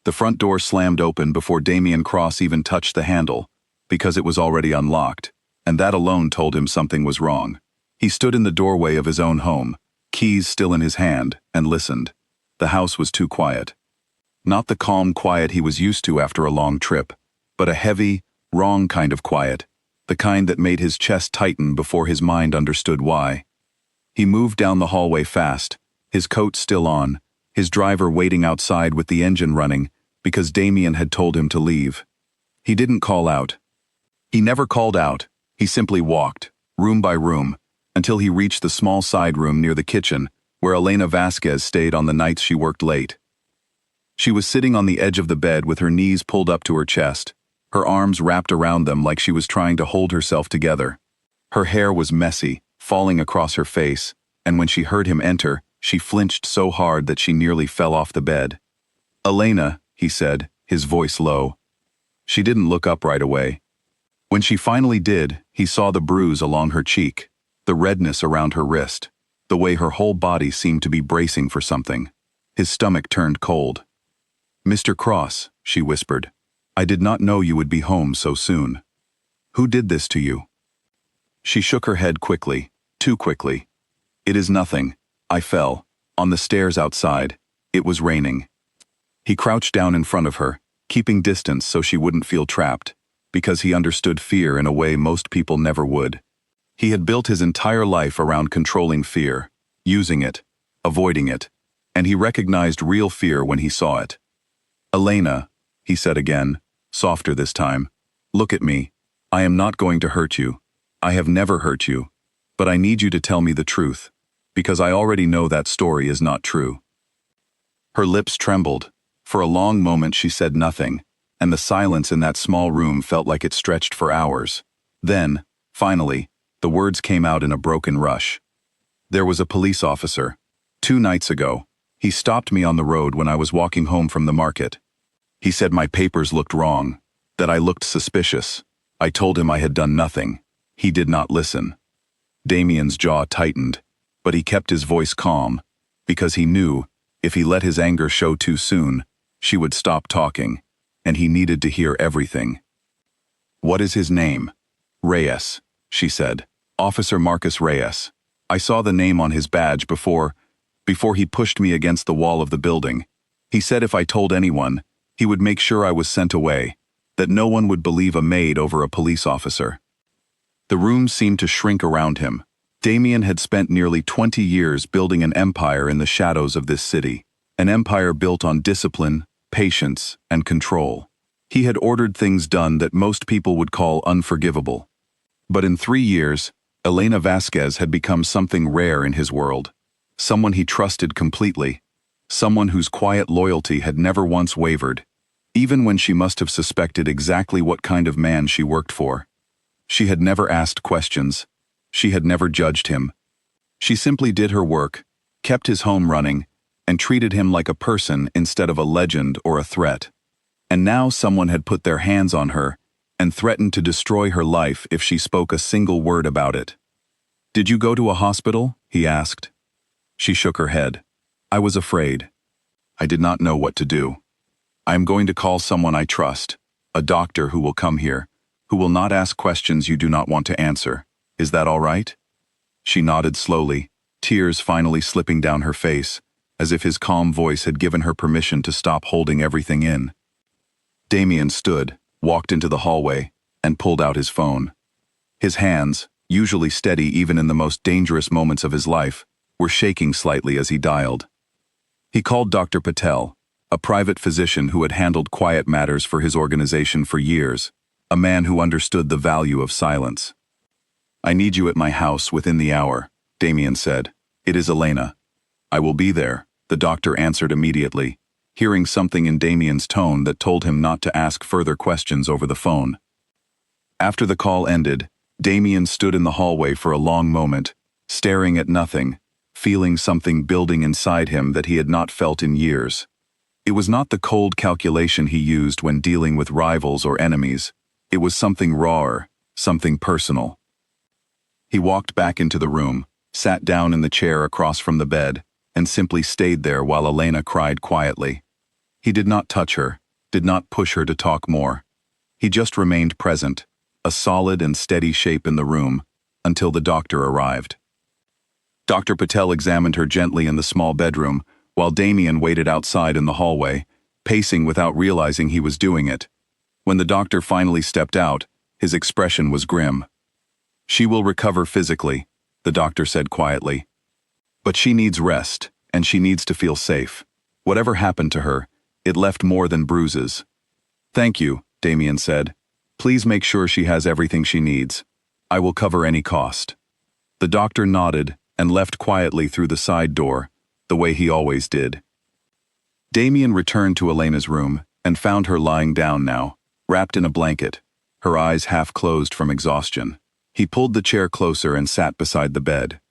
The front door slammed open before Damien Cross even touched the handle, because it was already unlocked, and that alone told him something was wrong. He stood in the doorway of his own home, keys still in his hand, and listened. The house was too quiet. Not the calm quiet he was used to after a long trip, but a heavy, wrong kind of quiet, the kind that made his chest tighten before his mind understood why. He moved down the hallway fast, his coat still on, his driver waiting outside with the engine running because Damien had told him to leave. He didn't call out. He never called out, he simply walked, room by room, until he reached the small side room near the kitchen where Elena Vasquez stayed on the nights she worked late. She was sitting on the edge of the bed with her knees pulled up to her chest, her arms wrapped around them like she was trying to hold herself together. Her hair was messy, falling across her face, and when she heard him enter, she flinched so hard that she nearly fell off the bed. "Elena," he said, his voice low. She didn't look up right away. When she finally did, he saw the bruise along her cheek, the redness around her wrist, the way her whole body seemed to be bracing for something. His stomach turned cold. "Mr. Cross," she whispered, "I did not know you would be home so soon. Who did this to you?" She shook her head quickly, too quickly. "It is nothing. I fell, on the stairs outside. It was raining." He crouched down in front of her, keeping distance so she wouldn't feel trapped, because he understood fear in a way most people never would. He had built his entire life around controlling fear, using it, avoiding it, and he recognized real fear when he saw it. "Elena," he said again, softer this time, "look at me. I am not going to hurt you. I have never hurt you. But I need you to tell me the truth, because I already know that story is not true." Her lips trembled. For a long moment she said nothing, and the silence in that small room felt like it stretched for hours. Then, finally, the words came out in a broken rush. "There was a police officer. 2 nights ago. He stopped me on the road when I was walking home from the market. He said my papers looked wrong, that I looked suspicious. I told him I had done nothing. He did not listen." Damien's jaw tightened, but he kept his voice calm, because he knew, if he let his anger show too soon, she would stop talking, and he needed to hear everything. "What is his name?" "Reyes," she said. "Officer Marcus Reyes. I saw the name on his badge before he pushed me against the wall of the building. He said if I told anyone, he would make sure I was sent away, that no one would believe a maid over a police officer." The room seemed to shrink around him. Damien had spent nearly 20 years building an empire in the shadows of this city, an empire built on discipline, patience, and control. He had ordered things done that most people would call unforgivable. But in 3 years, Elena Vasquez had become something rare in his world, someone he trusted completely, someone whose quiet loyalty had never once wavered, even when she must have suspected exactly what kind of man she worked for. She had never asked questions. She had never judged him. She simply did her work, kept his home running, and treated him like a person instead of a legend or a threat. And now someone had put their hands on her and threatened to destroy her life if she spoke a single word about it. "Did you go to a hospital?" he asked. She shook her head. "I was afraid. I did not know what to do. I am going to call someone I trust, a doctor who will come here, who will not ask questions you do not want to answer. Is that all right?" She nodded slowly, tears finally slipping down her face, as if his calm voice had given her permission to stop holding everything in. Damien stood, walked into the hallway, and pulled out his phone. His hands, usually steady even in the most dangerous moments of his life, were shaking slightly as he dialed. He called Dr. Patel, a private physician who had handled quiet matters for his organization for years, a man who understood the value of silence. "I need you at my house within the hour," Damien said. "It is Elena." "I will be there," the doctor answered immediately, hearing something in Damien's tone that told him not to ask further questions over the phone. After the call ended, Damien stood in the hallway for a long moment, staring at nothing, feeling something building inside him that he had not felt in years. It was not the cold calculation he used when dealing with rivals or enemies. It was something rawer, something personal. He walked back into the room, sat down in the chair across from the bed, and simply stayed there while Elena cried quietly. He did not touch her, did not push her to talk more. He just remained present, a solid and steady shape in the room, until the doctor arrived. Dr. Patel examined her gently in the small bedroom, while Damien waited outside in the hallway, pacing without realizing he was doing it. When the doctor finally stepped out, his expression was grim. "She will recover physically," the doctor said quietly. "But she needs rest, and she needs to feel safe. Whatever happened to her, it left more than bruises." "Thank you," Damien said. "Please make sure she has everything she needs. I will cover any cost." The doctor nodded and left quietly through the side door, the way he always did. Damien returned to Elena's room and found her lying down now, wrapped in a blanket, her eyes half closed from exhaustion. He pulled the chair closer and sat beside the bed.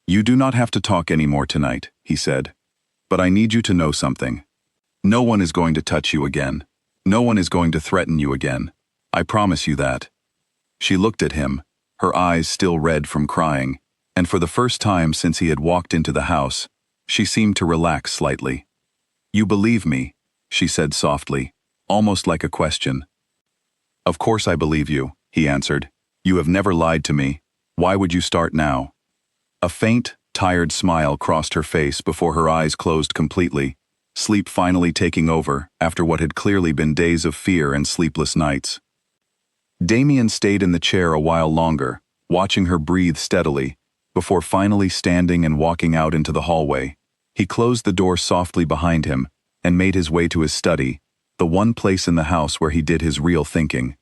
"You do not have to talk anymore tonight," he said. "But I need you to know something. No one is going to touch you again. No one is going to threaten you again. I promise you that." She looked at him, her eyes still red from crying, and for the first time since he had walked into the house, she seemed to relax slightly. "You believe me," she said softly, almost like a question. "Of course I believe you," he answered. "You have never lied to me. Why would you start now?" A faint, tired smile crossed her face before her eyes closed completely, sleep finally taking over after what had clearly been days of fear and sleepless nights. Damien stayed in the chair a while longer, watching her breathe steadily, before finally standing and walking out into the hallway. He closed the door softly behind him and made his way to his study, the one place in the house where he did his real thinking.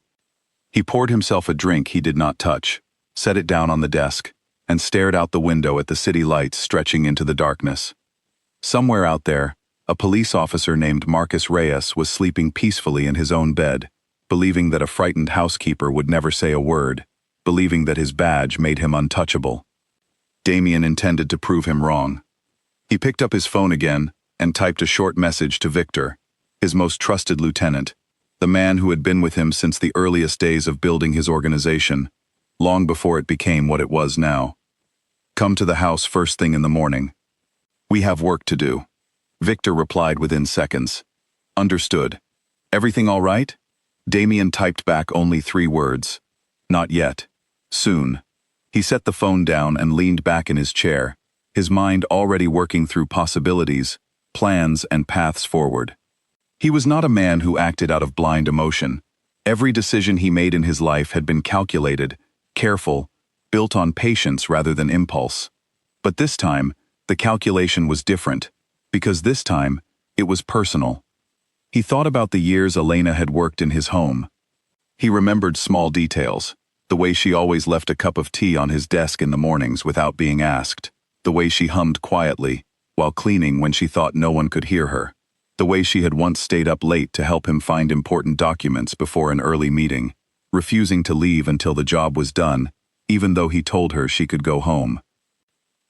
He poured himself a drink he did not touch, set it down on the desk, and stared out the window at the city lights stretching into the darkness. Somewhere out there, a police officer named Marcus Reyes was sleeping peacefully in his own bed, believing that a frightened housekeeper would never say a word, believing that his badge made him untouchable. Damien intended to prove him wrong. He picked up his phone again and typed a short message to Victor, his most trusted lieutenant, the man who had been with him since the earliest days of building his organization, long before it became what it was now. "Come to the house first thing in the morning. We have work to do." Victor replied within seconds. "Understood. Everything all right?" Damien typed back only 3 words. "Not yet. Soon." He set the phone down and leaned back in his chair, his mind already working through possibilities, plans, and paths forward. He was not a man who acted out of blind emotion. Every decision he made in his life had been calculated, careful, built on patience rather than impulse. But this time, the calculation was different, because this time, it was personal. He thought about the years Elena had worked in his home. He remembered small details, the way she always left a cup of tea on his desk in the mornings without being asked, the way she hummed quietly while cleaning when she thought no one could hear her, the way she had once stayed up late to help him find important documents before an early meeting, refusing to leave until the job was done, even though he told her she could go home.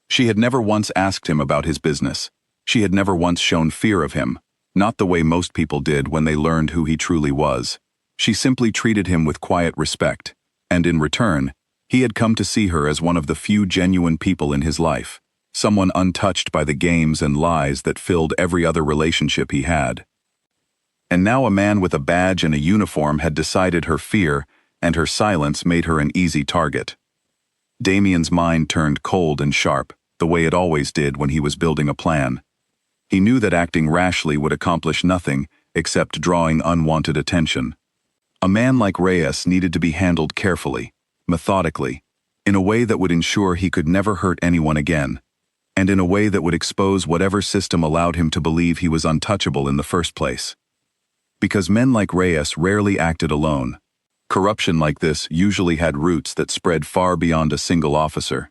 She had never once asked him about his business. She had never once shown fear of him, not the way most people did when they learned who he truly was. She simply treated him with quiet respect, and in return, he had come to see her as one of the few genuine people in his life, someone untouched by the games and lies that filled every other relationship he had. And now a man with a badge and a uniform had decided her fear, and her silence made her an easy target. Damien's mind turned cold and sharp, the way it always did when he was building a plan. He knew that acting rashly would accomplish nothing except drawing unwanted attention. A man like Reyes needed to be handled carefully, methodically, in a way that would ensure he could never hurt anyone again, and in a way that would expose whatever system allowed him to believe he was untouchable in the first place. Because men like Reyes rarely acted alone. Corruption like this usually had roots that spread far beyond a single officer.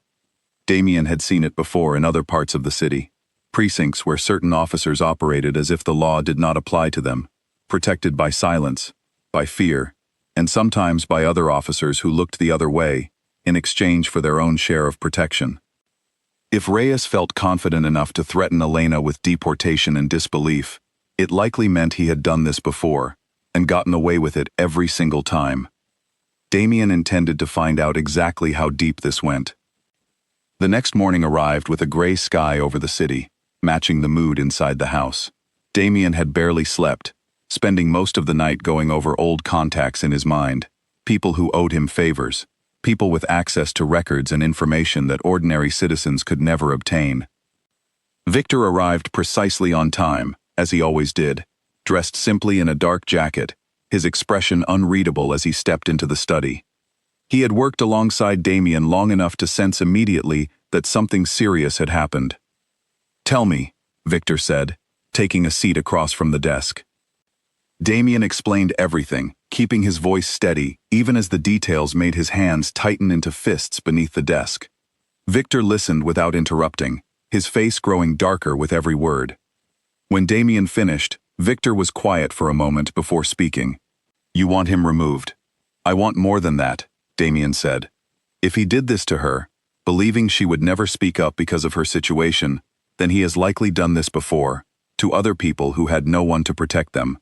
Damien had seen it before in other parts of the city, precincts where certain officers operated as if the law did not apply to them, protected by silence, by fear, and sometimes by other officers who looked the other way, in exchange for their own share of protection. If Reyes felt confident enough to threaten Elena with deportation and disbelief, it likely meant he had done this before, and gotten away with it every single time. Damien intended to find out exactly how deep this went. The next morning arrived with a gray sky over the city, matching the mood inside the house. Damien had barely slept, spending most of the night going over old contacts in his mind, people who owed him favors, people with access to records and information that ordinary citizens could never obtain. Victor arrived precisely on time, as he always did, dressed simply in a dark jacket, his expression unreadable as he stepped into the study. He had worked alongside Damien long enough to sense immediately that something serious had happened. "Tell me," Victor said, taking a seat across from the desk. Damien explained everything, keeping his voice steady, even as the details made his hands tighten into fists beneath the desk. Victor listened without interrupting, his face growing darker with every word. When Damien finished, Victor was quiet for a moment before speaking. "You want him removed." "I want more than that," Damien said. "If he did this to her, believing she would never speak up because of her situation, then he has likely done this before, to other people who had no one to protect them.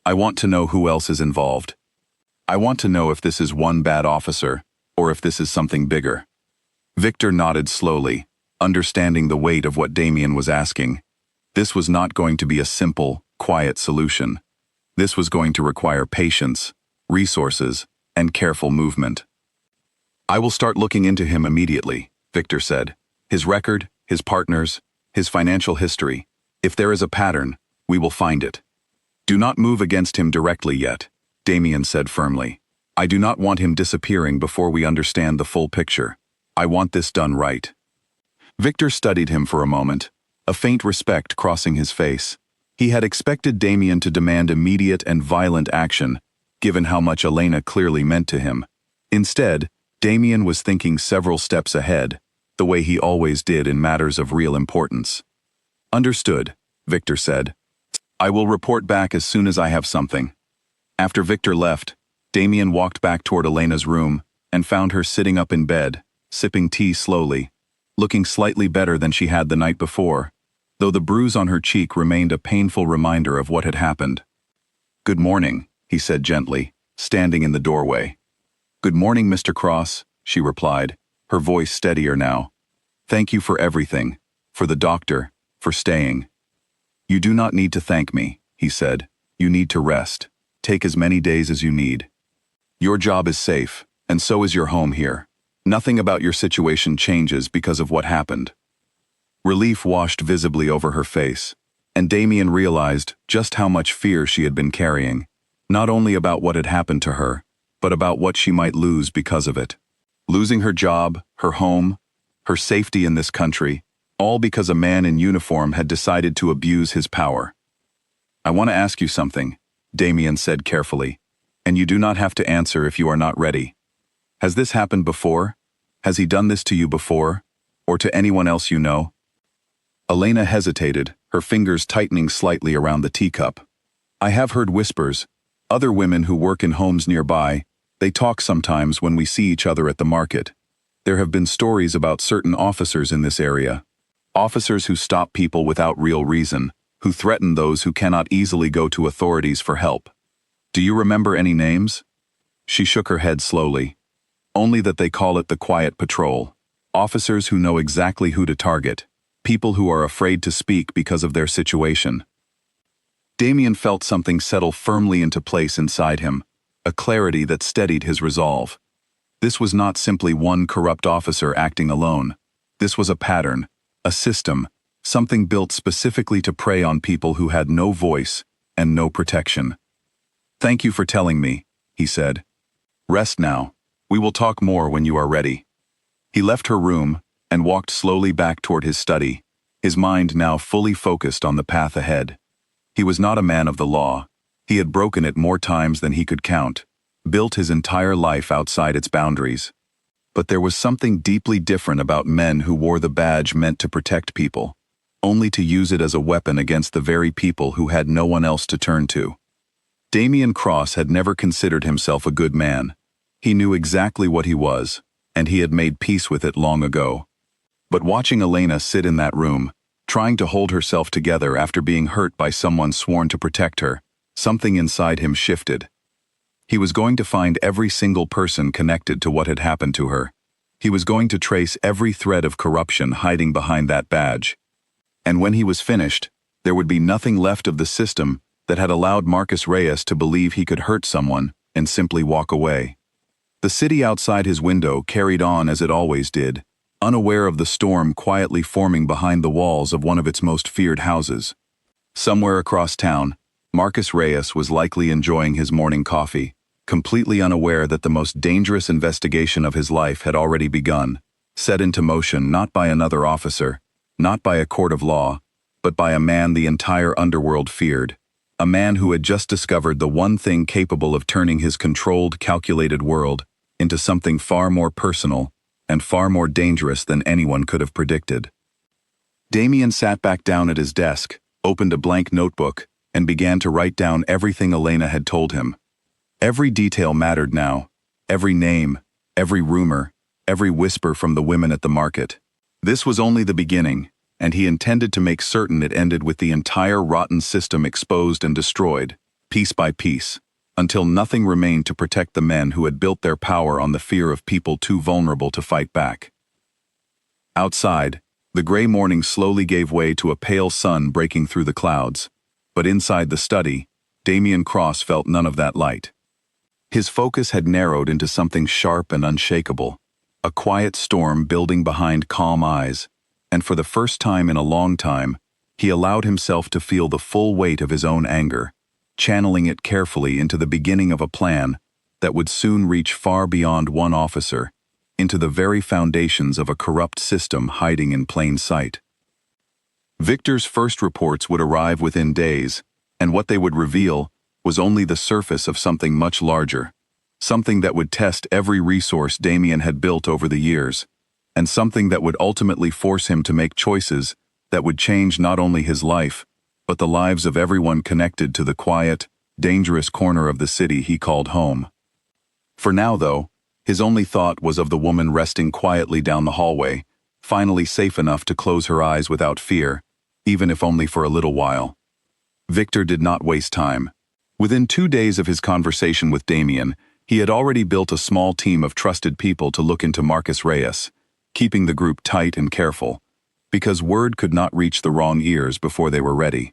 I want to know who else is involved. I want to know if this is one bad officer, or if this is something bigger." Victor nodded slowly, understanding the weight of what Damien was asking. This was not going to be a simple, quiet solution. This was going to require patience, resources, and careful movement. "I will start looking into him immediately," Victor said. "His record, his partners, his financial history. If there is a pattern, we will find it." "Do not move against him directly yet," Damien said firmly. "I do not want him disappearing before we understand the full picture. I want this done right." Victor studied him for a moment, a faint respect crossing his face. He had expected Damien to demand immediate and violent action, given how much Elena clearly meant to him. Instead, Damien was thinking several steps ahead, the way he always did in matters of real importance. "Understood," Victor said. "I will report back as soon as I have something." After Victor left, Damien walked back toward Elena's room and found her sitting up in bed, sipping tea slowly, looking slightly better than she had the night before, though the bruise on her cheek remained a painful reminder of what had happened. "Good morning," he said gently, standing in the doorway. "Good morning, Mr. Cross," she replied, her voice steadier now. "Thank you for everything, for the doctor, for staying." "You do not need to thank me," he said. "You need to rest. Take as many days as you need. Your job is safe, and so is your home here. Nothing about your situation changes because of what happened." Relief washed visibly over her face, and Damien realized just how much fear she had been carrying, not only about what had happened to her, but about what she might lose because of it. Losing her job, her home, her safety in this country, all because a man in uniform had decided to abuse his power. "I want to ask you something," Damien said carefully, "and you do not have to answer if you are not ready. Has this happened before? Has he done this to you before? Or to anyone else you know?" Elena hesitated, her fingers tightening slightly around the teacup. "I have heard whispers. Other women who work in homes nearby, they talk sometimes when we see each other at the market. There have been stories about certain officers in this area. Officers who stop people without real reason, who threaten those who cannot easily go to authorities for help. Do you remember any names?" She shook her head slowly. "Only that they call it the Quiet Patrol. Officers who know exactly who to target. People who are afraid to speak because of their situation." Damien felt something settle firmly into place inside him, a clarity that steadied his resolve. This was not simply one corrupt officer acting alone. This was a pattern, a system, something built specifically to prey on people who had no voice and no protection. "Thank you for telling me," he said. "Rest now. We will talk more when you are ready." He left her room and walked slowly back toward his study, his mind now fully focused on the path ahead. He was not a man of the law. He had broken it more times than he could count, built his entire life outside its boundaries. But there was something deeply different about men who wore the badge meant to protect people, only to use it as a weapon against the very people who had no one else to turn to. Damien Cross had never considered himself a good man. He knew exactly what he was, and he had made peace with it long ago. But watching Elena sit in that room, trying to hold herself together after being hurt by someone sworn to protect her, something inside him shifted. He was going to find every single person connected to what had happened to her. He was going to trace every thread of corruption hiding behind that badge. And when he was finished, There would be nothing left of the system that had allowed Marcus Reyes to believe he could hurt someone and simply walk away. The city outside his window carried on as it always did, unaware of the storm quietly forming behind the walls of one of its most feared houses. Somewhere across town, Marcus Reyes was likely enjoying his morning coffee, completely unaware that the most dangerous investigation of his life had already begun, set into motion not by another officer, not by a court of law, but by a man the entire underworld feared, a man who had just discovered the one thing capable of turning his controlled, calculated world into something far more personal and far more dangerous than anyone could have predicted. Damien sat back down at his desk, opened a blank notebook, and began to write down everything Elena had told him. Every detail mattered now, every name, every rumor, every whisper from the women at the market. This was only the beginning, and he intended to make certain it ended with the entire rotten system exposed and destroyed, piece by piece, until nothing remained to protect the men who had built their power on the fear of people too vulnerable to fight back. Outside, the gray morning slowly gave way to a pale sun breaking through the clouds, but inside the study, Damien Cross felt none of that light. His focus had narrowed into something sharp and unshakable, a quiet storm building behind calm eyes, and for the first time in a long time, he allowed himself to feel the full weight of his own anger, channeling it carefully into the beginning of a plan that would soon reach far beyond one officer, into the very foundations of a corrupt system hiding in plain sight. Victor's first reports would arrive within days, and what they would reveal was only the surface of something much larger, something that would test every resource Damien had built over the years, and something that would ultimately force him to make choices that would change not only his life, but the lives of everyone connected to the quiet, dangerous corner of the city he called home. For now, though, his only thought was of the woman resting quietly down the hallway, finally safe enough to close her eyes without fear, even if only for a little while. Victor did not waste time. Within 2 days of his conversation with Damien, he had already built a small team of trusted people to look into Marcus Reyes, keeping the group tight and careful, because word could not reach the wrong ears before they were ready.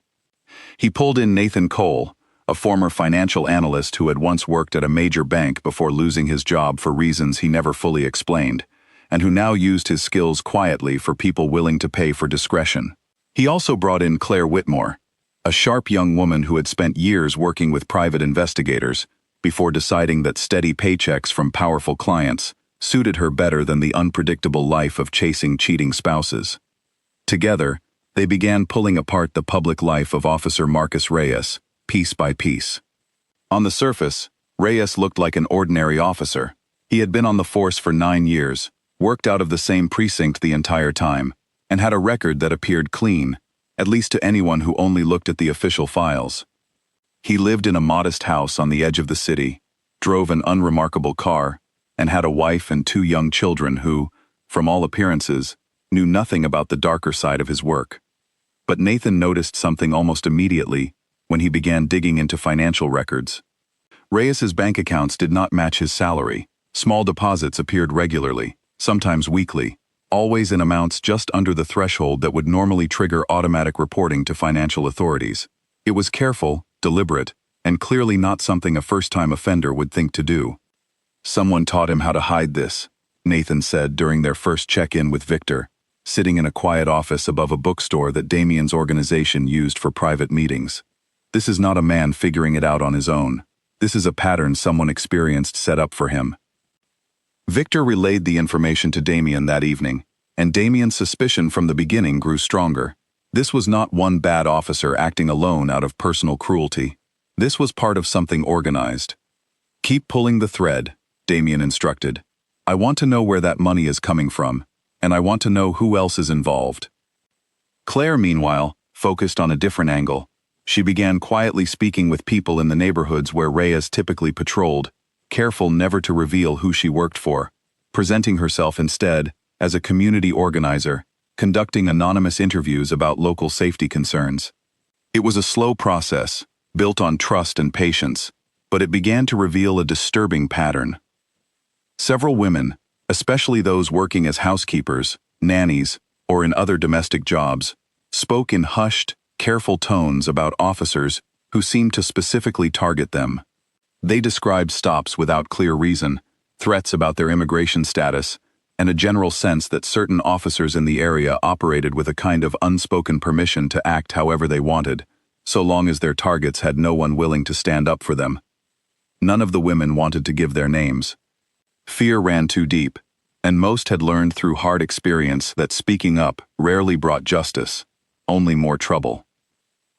He pulled in Nathan Cole, a former financial analyst who had once worked at a major bank before losing his job for reasons he never fully explained, and who now used his skills quietly for people willing to pay for discretion. He also brought in Claire Whitmore, a sharp young woman who had spent years working with private investigators before deciding that steady paychecks from powerful clients suited her better than the unpredictable life of chasing cheating spouses. Together, they began pulling apart the public life of Officer Marcus Reyes, piece by piece. On the surface, Reyes looked like an ordinary officer. He had been on the force for 9 years, worked out of the same precinct the entire time, and had a record that appeared clean, at least to anyone who only looked at the official files. He lived in a modest house on the edge of the city, drove an unremarkable car, and had a wife and 2 young children who, from all appearances, knew nothing about the darker side of his work. But Nathan noticed something almost immediately when he began digging into financial records. Reyes's bank accounts did not match his salary. Small deposits appeared regularly, sometimes weekly, always in amounts just under the threshold that would normally trigger automatic reporting to financial authorities. It was careful, deliberate, and clearly not something a first-time offender would think to do. "Someone taught him how to hide this," Nathan said during their first check-in with Victor, sitting in a quiet office above a bookstore that Damien's organization used for private meetings. "This is not a man figuring it out on his own. This is a pattern someone experienced set up for him." Victor relayed the information to Damien that evening, and Damien's suspicion from the beginning grew stronger. This was not one bad officer acting alone out of personal cruelty. This was part of something organized. "Keep pulling the thread," Damien instructed. "I want to know where that money is coming from, and I want to know who else is involved." Claire, meanwhile, focused on a different angle. She began quietly speaking with people in the neighborhoods where Reyes typically patrolled, careful never to reveal who she worked for, presenting herself instead as a community organizer, conducting anonymous interviews about local safety concerns. It was a slow process, built on trust and patience, but it began to reveal a disturbing pattern. Several women, especially those working as housekeepers, nannies, or in other domestic jobs, spoke in hushed, careful tones about officers who seemed to specifically target them. They described stops without clear reason, threats about their immigration status, and a general sense that certain officers in the area operated with a kind of unspoken permission to act however they wanted, so long as their targets had no one willing to stand up for them. None of the women wanted to give their names. Fear ran too deep, and most had learned through hard experience that speaking up rarely brought justice, only more trouble.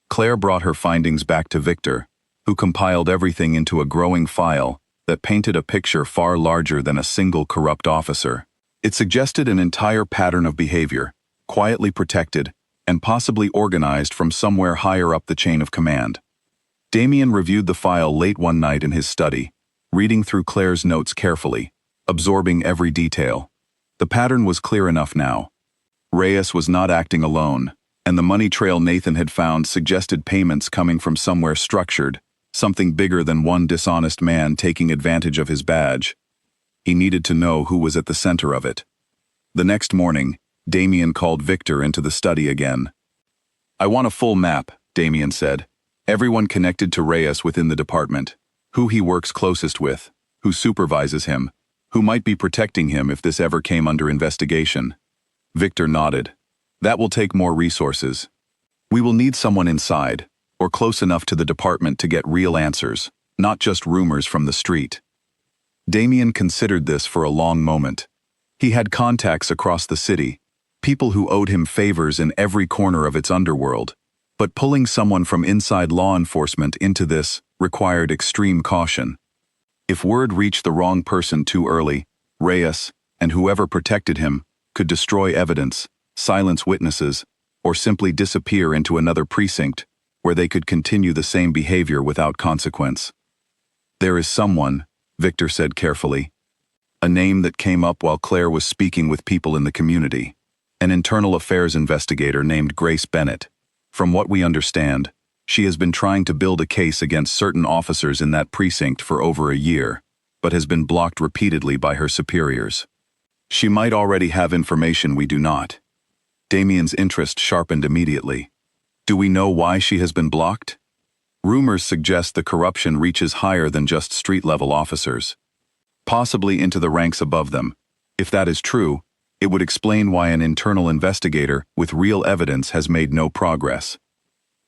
Claire brought her findings back to Victor, who compiled everything into a growing file that painted a picture far larger than a single corrupt officer. It suggested an entire pattern of behavior, quietly protected, and possibly organized from somewhere higher up the chain of command. Damien reviewed the file late one night in his study, reading through Claire's notes carefully, absorbing every detail. The pattern was clear enough now. Reyes was not acting alone, and the money trail Nathan had found suggested payments coming from somewhere structured, something bigger than one dishonest man taking advantage of his badge. He needed to know who was at the center of it. The next morning, Damien called Victor into the study again. "I want a full map," Damien said. "Everyone connected to Reyes within the department. Who he works closest with, who supervises him, who might be protecting him if this ever came under investigation." Victor nodded. "That will take more resources. We will need someone inside, or close enough to the department to get real answers, not just rumors from the street." Damien considered this for a long moment. He had contacts across the city, people who owed him favors in every corner of its underworld, but pulling someone from inside law enforcement into this required extreme caution. If word reached the wrong person too early, Reyes, and whoever protected him, could destroy evidence, silence witnesses, or simply disappear into another precinct where they could continue the same behavior without consequence. "There is someone," Victor said carefully. A name that came up while Claire was speaking with people in the community. An internal affairs investigator named Grace Bennett. From what we understand, she has been trying to build a case against certain officers in that precinct for over a year, but has been blocked repeatedly by her superiors. She might already have information we do not. Damien's interest sharpened immediately. Do we know why she has been blocked? Rumors suggest the corruption reaches higher than just street-level officers, possibly into the ranks above them. If that is true, it would explain why an internal investigator with real evidence has made no progress.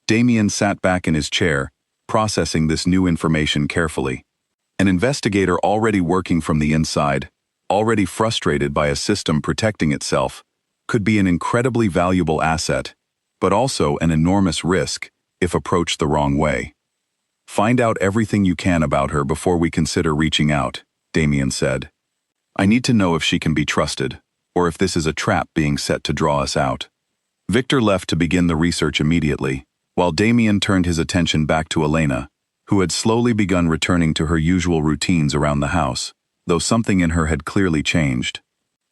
Damien sat back in his chair, processing this new information carefully. An investigator already working from the inside, already frustrated by a system protecting itself, could be an incredibly valuable asset, but also an enormous risk if approached the wrong way. "Find out everything you can about her before we consider reaching out," Damien said. "I need to know if she can be trusted, or if this is a trap being set to draw us out." Victor left to begin the research immediately, while Damien turned his attention back to Elena, who had slowly begun returning to her usual routines around the house, though something in her had clearly changed.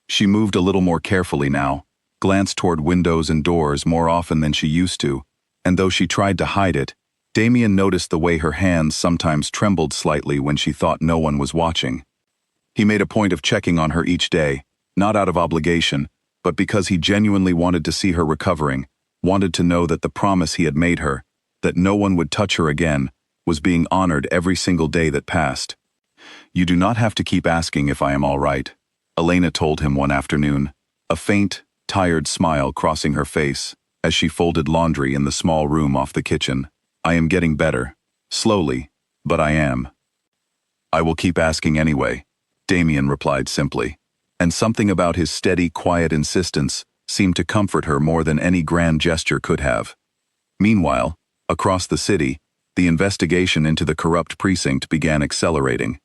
She moved a little more carefully now, glanced toward windows and doors more often than she used to, and though she tried to hide it, Damien noticed the way her hands sometimes trembled slightly when she thought no one was watching. He made a point of checking on her each day, not out of obligation, but because he genuinely wanted to see her recovering, wanted to know that the promise he had made her, that no one would touch her again, was being honored every single day that passed. "You do not have to keep asking if I am all right," Elena told him one afternoon, a faint, tired smile crossing her face as she folded laundry in the small room off the kitchen. "I am getting better. Slowly, but I am." "I will keep asking anyway," Damien replied simply, and something about his steady, quiet insistence seemed to comfort her more than any grand gesture could have. Meanwhile, across the city, the investigation into the corrupt precinct began accelerating.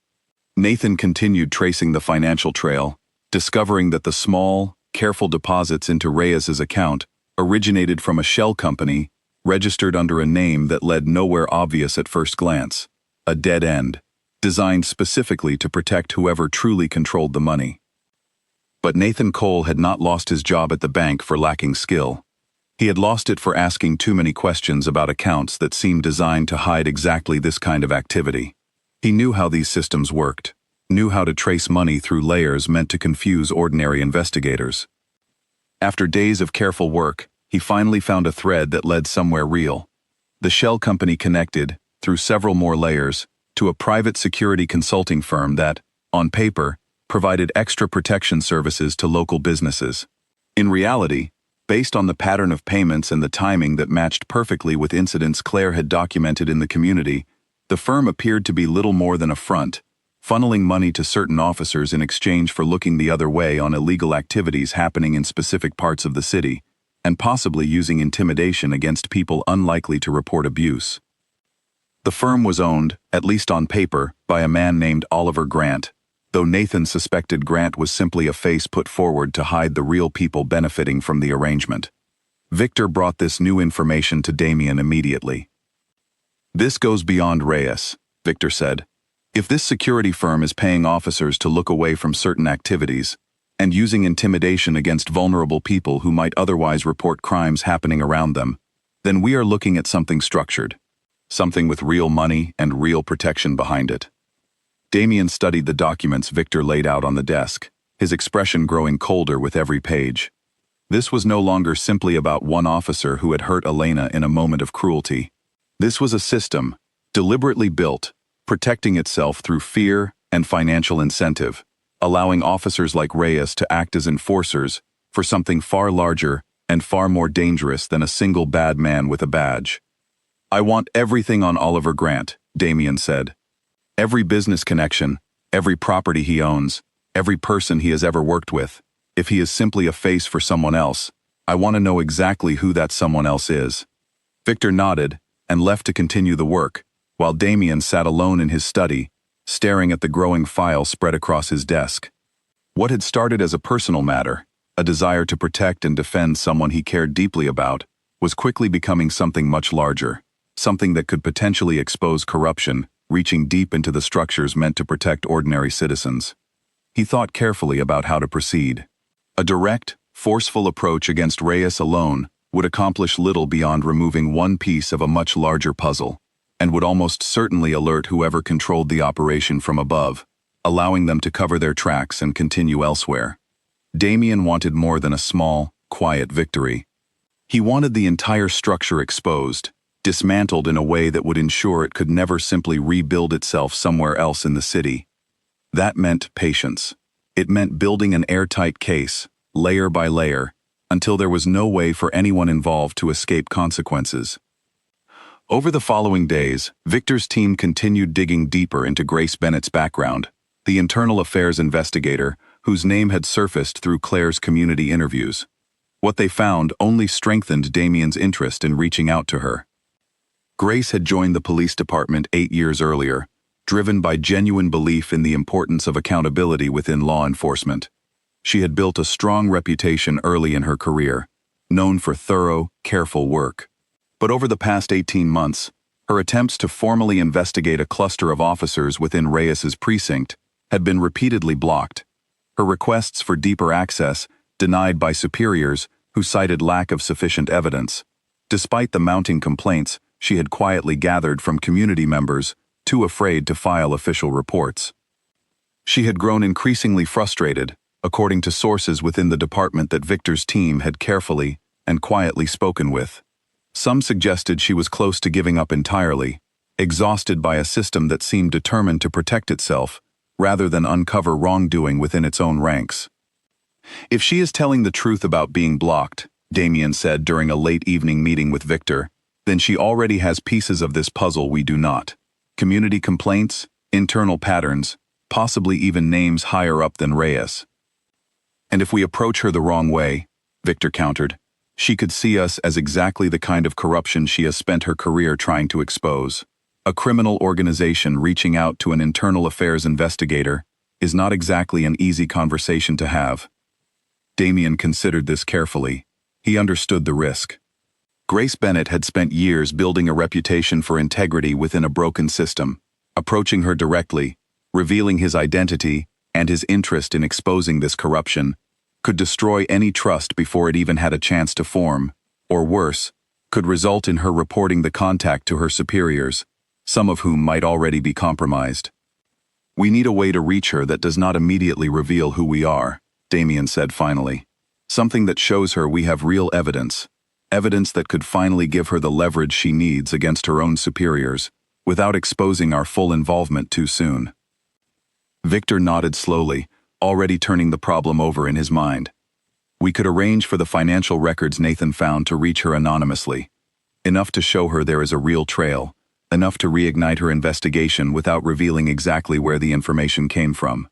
Nathan continued tracing the financial trail, discovering that the small, careful deposits into Reyes's account originated from a shell company registered under a name that led nowhere obvious at first glance, a dead end, designed specifically to protect whoever truly controlled the money. But Nathan Cole had not lost his job at the bank for lacking skill. He had lost it for asking too many questions about accounts that seemed designed to hide exactly this kind of activity. He knew how these systems worked, knew how to trace money through layers meant to confuse ordinary investigators. After days of careful work, He finally found a thread that led somewhere real. The shell company connected, through several more layers, to a private security consulting firm that, on paper, provided extra protection services to local businesses. In reality, based on the pattern of payments and the timing that matched perfectly with incidents Claire had documented in the community, the firm appeared to be little more than a front, funneling money to certain officers in exchange for looking the other way on illegal activities happening in specific parts of the city, and possibly using intimidation against people unlikely to report abuse. The firm was owned, at least on paper, by a man named Oliver Grant, though Nathan suspected Grant was simply a face put forward to hide the real people benefiting from the arrangement. Victor brought this new information to Damien immediately. "This goes beyond Reyes," Victor said. "If this security firm is paying officers to look away from certain activities, and using intimidation against vulnerable people who might otherwise report crimes happening around them, then we are looking at something structured. Something with real money and real protection behind it." Damien studied the documents Victor laid out on the desk, his expression growing colder with every page. This was no longer simply about one officer who had hurt Elena in a moment of cruelty. This was a system, deliberately built, protecting itself through fear and financial incentive, allowing officers like Reyes to act as enforcers for something far larger and far more dangerous than a single bad man with a badge. "I want everything on Oliver Grant," Damien said. "Every business connection, every property he owns, every person he has ever worked with. If he is simply a face for someone else, I want to know exactly who that someone else is." Victor nodded and left to continue the work, while Damien sat alone in his study, staring at the growing file spread across his desk. What had started as a personal matter, a desire to protect and defend someone he cared deeply about, was quickly becoming something much larger, something that could potentially expose corruption, reaching deep into the structures meant to protect ordinary citizens. He thought carefully about how to proceed. A direct, forceful approach against Reyes alone would accomplish little beyond removing one piece of a much larger puzzle, and would almost certainly alert whoever controlled the operation from above, allowing them to cover their tracks and continue elsewhere. Damien wanted more than a small, quiet victory. He wanted the entire structure exposed, dismantled in a way that would ensure it could never simply rebuild itself somewhere else in the city. That meant patience. It meant building an airtight case, layer by layer, until there was no way for anyone involved to escape consequences. Over the following days, Victor's team continued digging deeper into Grace Bennett's background, the internal affairs investigator whose name had surfaced through Claire's community interviews. What they found only strengthened Damien's interest in reaching out to her. Grace had joined the police department 8 years earlier, driven by genuine belief in the importance of accountability within law enforcement. She had built a strong reputation early in her career, known for thorough, careful work. But over the past 18 months, her attempts to formally investigate a cluster of officers within Reyes's precinct had been repeatedly blocked. Her requests for deeper access denied by superiors who cited lack of sufficient evidence. Despite the mounting complaints she had quietly gathered from community members, too afraid to file official reports. She had grown increasingly frustrated, according to sources within the department that Victor's team had carefully and quietly spoken with. Some suggested she was close to giving up entirely, exhausted by a system that seemed determined to protect itself, rather than uncover wrongdoing within its own ranks. "If she is telling the truth about being blocked," Damien said during a late evening meeting with Victor, "then she already has pieces of this puzzle we do not. Community complaints, internal patterns, possibly even names higher up than Reyes. And if we approach her the wrong way," Victor countered, "she could see us as exactly the kind of corruption she has spent her career trying to expose. A criminal organization reaching out to an internal affairs investigator is not exactly an easy conversation to have." Damien considered this carefully. He understood the risk. Grace Bennett had spent years building a reputation for integrity within a broken system. Approaching her directly, revealing his identity and his interest in exposing this corruption, could destroy any trust before it even had a chance to form, or worse, could result in her reporting the contact to her superiors, some of whom might already be compromised. "We need a way to reach her that does not immediately reveal who we are," Damien said finally. "Something that shows her we have real evidence. evidence that could finally give her the leverage she needs against her own superiors, without exposing our full involvement too soon. Victor nodded slowly, already turning the problem over in his mind. We could arrange for the financial records Nathan found to reach her anonymously. Enough to show her there is a real trail, enough to reignite her investigation without revealing exactly where the information came from.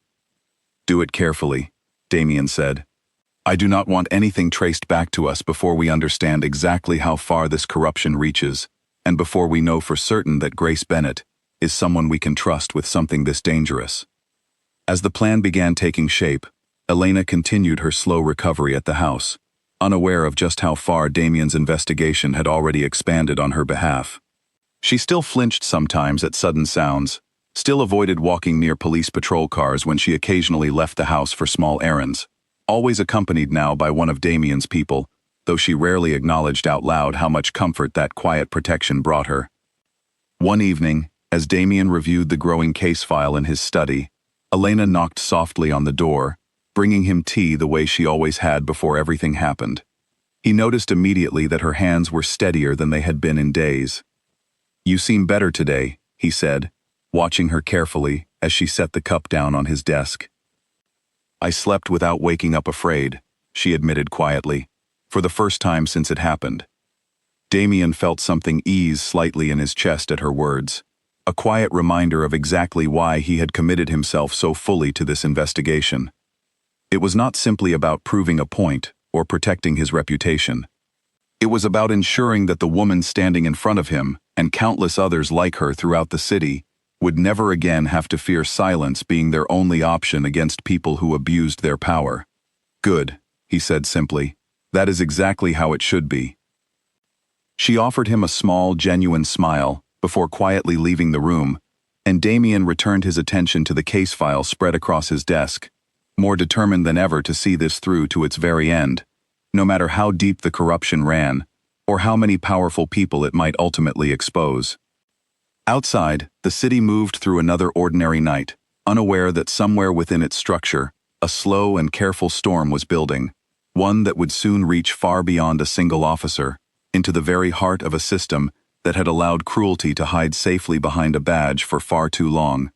Do it carefully, Damien said. I do not want anything traced back to us before we understand exactly how far this corruption reaches, and before we know for certain that Grace Bennett is someone we can trust with something this dangerous. As the plan began taking shape, Elena continued her slow recovery at the house, unaware of just how far Damien's investigation had already expanded on her behalf. She still flinched sometimes at sudden sounds, still avoided walking near police patrol cars when she occasionally left the house for small errands, always accompanied now by one of Damien's people, though she rarely acknowledged out loud how much comfort that quiet protection brought her. One evening, as Damien reviewed the growing case file in his study, Elena knocked softly on the door, bringing him tea the way she always had before everything happened. He noticed immediately that her hands were steadier than they had been in days. You seem better today, he said, watching her carefully as she set the cup down on his desk. I slept without waking up afraid, she admitted quietly, for the first time since it happened. Damien felt something ease slightly in his chest at her words, a quiet reminder of exactly why he had committed himself so fully to this investigation. It was not simply about proving a point or protecting his reputation. It was about ensuring that the woman standing in front of him, and countless others like her throughout the city, would never again have to fear silence being their only option against people who abused their power. Good, he said simply. That is exactly how it should be. She offered him a small, genuine smile before quietly leaving the room, and Damien returned his attention to the case file spread across his desk, more determined than ever to see this through to its very end, no matter how deep the corruption ran, or how many powerful people it might ultimately expose. Outside, the city moved through another ordinary night, unaware that somewhere within its structure, a slow and careful storm was building, one that would soon reach far beyond a single officer, into the very heart of a system that had allowed cruelty to hide safely behind a badge for far too long.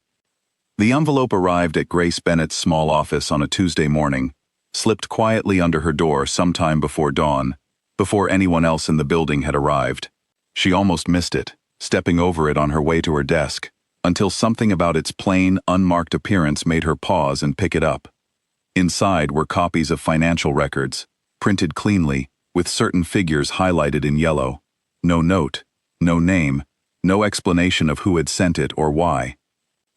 The envelope arrived at Grace Bennett's small office on a Tuesday morning, slipped quietly under her door sometime before dawn, before anyone else in the building had arrived. She almost missed it, stepping over it on her way to her desk, until something about its plain, unmarked appearance made her pause and pick it up. Inside were copies of financial records, printed cleanly, with certain figures highlighted in yellow. No note, no name, no explanation of who had sent it or why.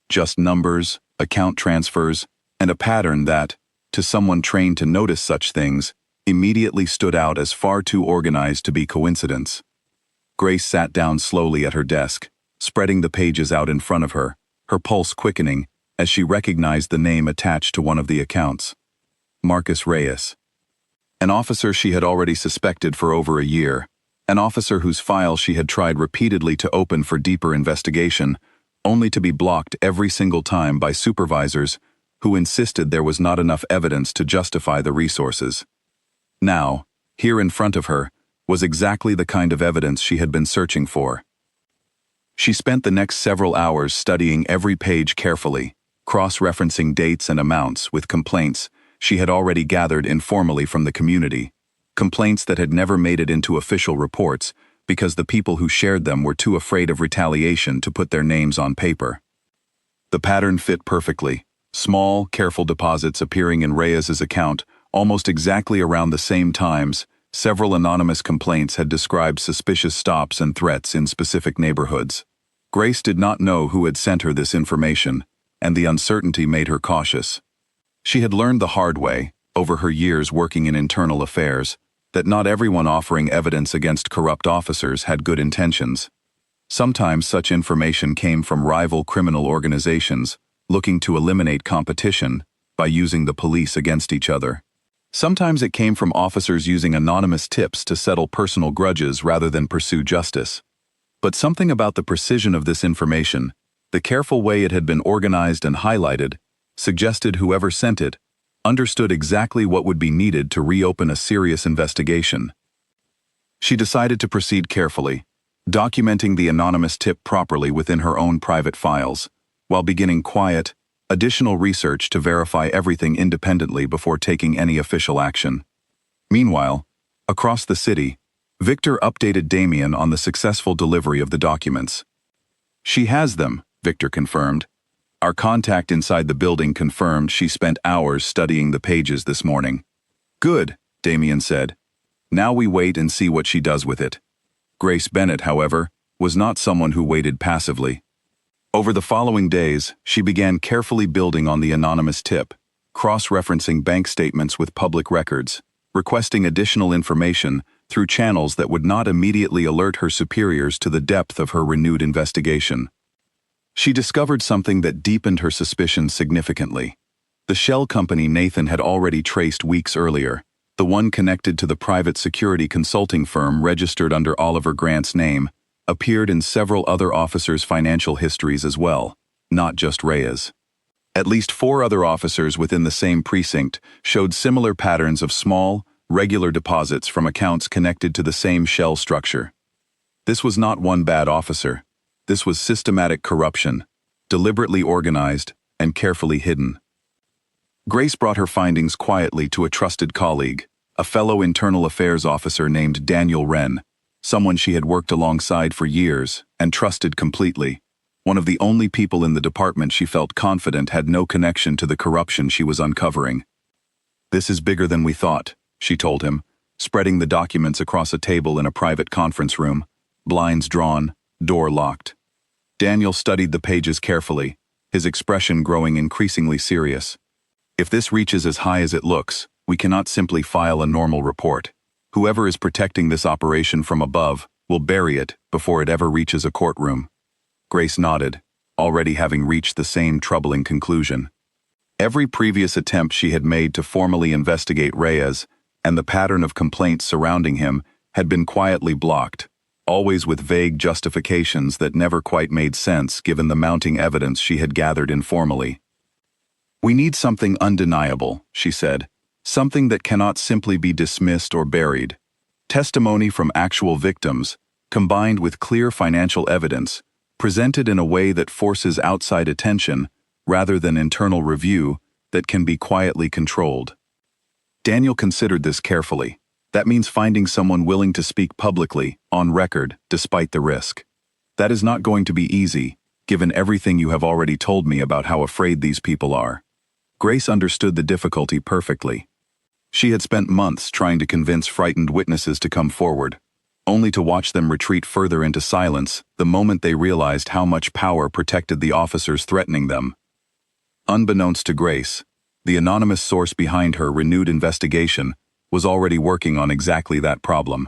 Just numbers, account transfers, and a pattern that, to someone trained to notice such things, immediately stood out as far too organized to be coincidence. Grace sat down slowly at her desk, spreading the pages out in front of her, her pulse quickening as she recognized the name attached to one of the accounts. Marcus Reyes. An officer she had already suspected for over a year, an officer whose file she had tried repeatedly to open for deeper investigation, only to be blocked every single time by supervisors who insisted there was not enough evidence to justify the resources. Now, here in front of her, was exactly the kind of evidence she had been searching for. She spent the next several hours studying every page carefully, cross-referencing dates and amounts with complaints she had already gathered informally from the community, complaints that had never made it into official reports because the people who shared them were too afraid of retaliation to put their names on paper. The pattern fit perfectly, small, careful deposits appearing in Reyes's account almost exactly around the same times. Several anonymous complaints had described suspicious stops and threats in specific neighborhoods. Grace did not know who had sent her this information, and the uncertainty made her cautious. She had learned the hard way, over her years working in internal affairs, that not everyone offering evidence against corrupt officers had good intentions. Sometimes such information came from rival criminal organizations looking to eliminate competition by using the police against each other. Sometimes it came from officers using anonymous tips to settle personal grudges rather than pursue justice. But something about the precision of this information, the careful way it had been organized and highlighted, suggested whoever sent it understood exactly what would be needed to reopen a serious investigation. She decided to proceed carefully, documenting the anonymous tip properly within her own private files, while beginning quiet, additional research to verify everything independently before taking any official action. Meanwhile, across the city, Victor updated Damien on the successful delivery of the documents. "She has them," Victor confirmed. "Our contact inside the building confirmed she spent hours studying the pages this morning." "Good," Damien said. "Now we wait and see what she does with it." Grace Bennett, however, was not someone who waited passively. Over the following days, she began carefully building on the anonymous tip, cross-referencing bank statements with public records, requesting additional information through channels that would not immediately alert her superiors to the depth of her renewed investigation. She discovered something that deepened her suspicions significantly. The shell company Nathan had already traced weeks earlier, the one connected to the private security consulting firm registered under Oliver Grant's name, appeared in several other officers' financial histories as well, not just Rhea's. At least 4 other officers within the same precinct showed similar patterns of small, regular deposits from accounts connected to the same shell structure. This was not one bad officer. This was systematic corruption, deliberately organized and carefully hidden. Grace brought her findings quietly to a trusted colleague, a fellow internal affairs officer named Daniel Wren, someone she had worked alongside for years and trusted completely, one of the only people in the department she felt confident had no connection to the corruption she was uncovering. "This is bigger than we thought," she told him, spreading the documents across a table in a private conference room, blinds drawn, door locked. Daniel studied the pages carefully, his expression growing increasingly serious. "If this reaches as high as it looks, we cannot simply file a normal report. Whoever is protecting this operation from above will bury it before it ever reaches a courtroom." Grace nodded, already having reached the same troubling conclusion. Every previous attempt she had made to formally investigate Reyes and the pattern of complaints surrounding him had been quietly blocked, always with vague justifications that never quite made sense given the mounting evidence she had gathered informally. "We need something undeniable," she said, "something that cannot simply be dismissed or buried. Testimony from actual victims, combined with clear financial evidence, presented in a way that forces outside attention, rather than internal review, that can be quietly controlled." Daniel considered this carefully. That means finding someone willing to speak publicly, on record, despite the risk. That is not going to be easy, given everything you have already told me about how afraid these people are. Grace understood the difficulty perfectly. She had spent months trying to convince frightened witnesses to come forward, only to watch them retreat further into silence the moment they realized how much power protected the officers threatening them. Unbeknownst to Grace, the anonymous source behind her renewed investigation was already working on exactly that problem.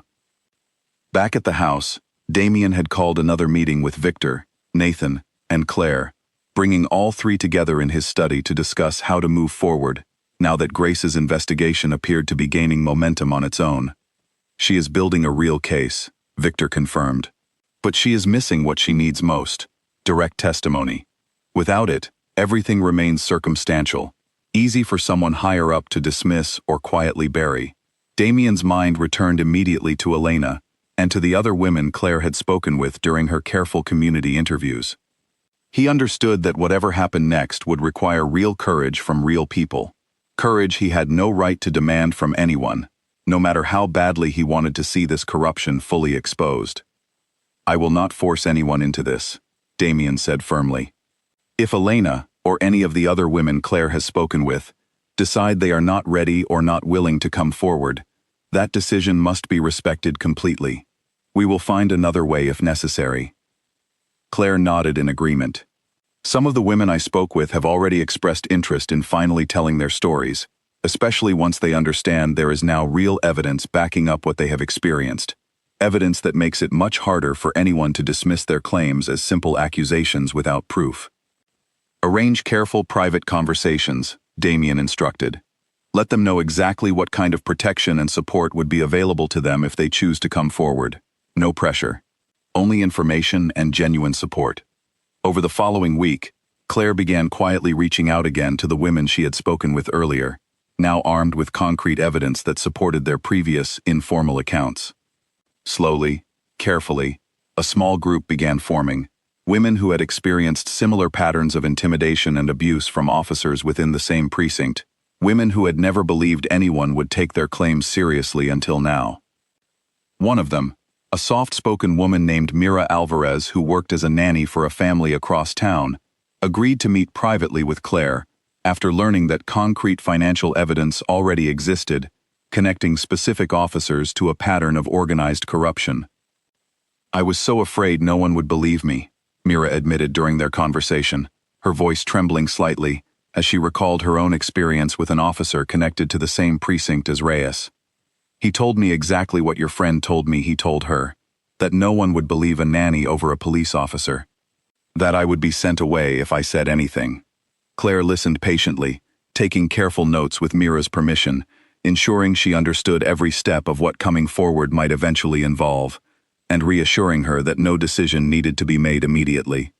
Back at the house, Damien had called another meeting with Victor, Nathan, and Claire, bringing all 3 together in his study to discuss how to move forward, now that Grace's investigation appeared to be gaining momentum on its own. "She is building a real case," Victor confirmed. "But she is missing what she needs most: direct testimony. Without it, everything remains circumstantial, easy for someone higher up to dismiss or quietly bury." Damien's mind returned immediately to Elena and to the other women Claire had spoken with during her careful community interviews. He understood that whatever happened next would require real courage from real people. Courage he had no right to demand from anyone, no matter how badly he wanted to see this corruption fully exposed. "I will not force anyone into this," Damien said firmly. "If Elena, or any of the other women Claire has spoken with, decide they are not ready or not willing to come forward, that decision must be respected completely. We will find another way if necessary." Claire nodded in agreement. "Some of the women I spoke with have already expressed interest in finally telling their stories, especially once they understand there is now real evidence backing up what they have experienced. Evidence that makes it much harder for anyone to dismiss their claims as simple accusations without proof." "Arrange careful private conversations," Damien instructed. "Let them know exactly what kind of protection and support would be available to them if they choose to come forward. No pressure. Only information and genuine support." Over the following week, Claire began quietly reaching out again to the women she had spoken with earlier, now armed with concrete evidence that supported their previous, informal accounts. Slowly, carefully, a small group began forming. Women who had experienced similar patterns of intimidation and abuse from officers within the same precinct. Women who had never believed anyone would take their claims seriously until now. One of them, a soft-spoken woman named Mira Alvarez who worked as a nanny for a family across town, agreed to meet privately with Claire after learning that concrete financial evidence already existed, connecting specific officers to a pattern of organized corruption. "I was so afraid no one would believe me," Mira admitted during their conversation, her voice trembling slightly as she recalled her own experience with an officer connected to the same precinct as Reyes. "He told me exactly what your friend told me he told her, that no one would believe a nanny over a police officer. That I would be sent away if I said anything." Claire listened patiently, taking careful notes with Mira's permission, ensuring she understood every step of what coming forward might eventually involve, and reassuring her that no decision needed to be made immediately.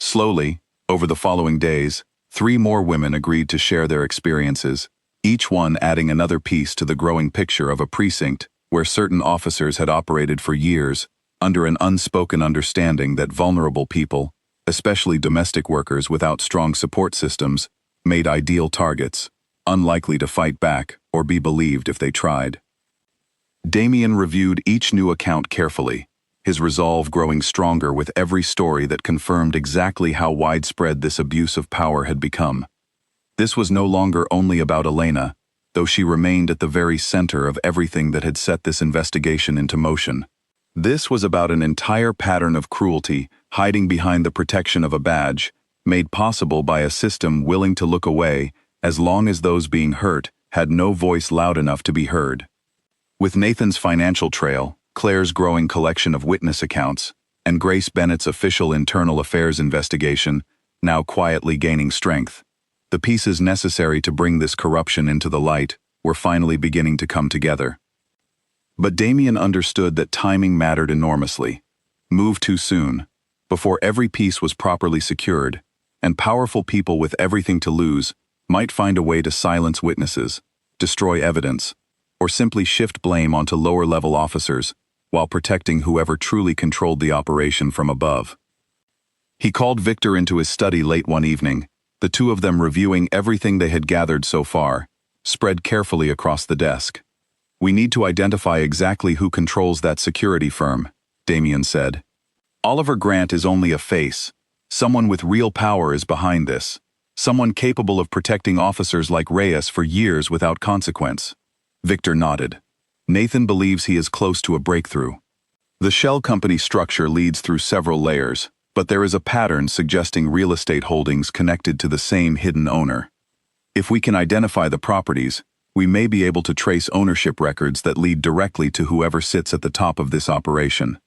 Slowly, over the following days, 3 more women agreed to share their experiences, each one adding another piece to the growing picture of a precinct where certain officers had operated for years under an unspoken understanding that vulnerable people, especially domestic workers without strong support systems, made ideal targets, unlikely to fight back or be believed if they tried. Damien reviewed each new account carefully, his resolve growing stronger with every story that confirmed exactly how widespread this abuse of power had become. This was no longer only about Elena, though she remained at the very center of everything that had set this investigation into motion. This was about an entire pattern of cruelty hiding behind the protection of a badge, made possible by a system willing to look away as long as those being hurt had no voice loud enough to be heard. With Nathan's financial trail, Claire's growing collection of witness accounts, and Grace Bennett's official internal affairs investigation now quietly gaining strength, the pieces necessary to bring this corruption into the light were finally beginning to come together. But Damien understood that timing mattered enormously. Move too soon, before every piece was properly secured, and powerful people with everything to lose might find a way to silence witnesses, destroy evidence, or simply shift blame onto lower-level officers while protecting whoever truly controlled the operation from above. He called Victor into his study late one evening, the two of them reviewing everything they had gathered so far, spread carefully across the desk. "We need to identify exactly who controls that security firm," Damien said. "Oliver Grant is only a face. Someone with real power is behind this. Someone capable of protecting officers like Reyes for years without consequence." Victor nodded. "Nathan believes he is close to a breakthrough. The shell company structure leads through several layers, but there is a pattern suggesting real estate holdings connected to the same hidden owner. If we can identify the properties, we may be able to trace ownership records that lead directly to whoever sits at the top of this operation."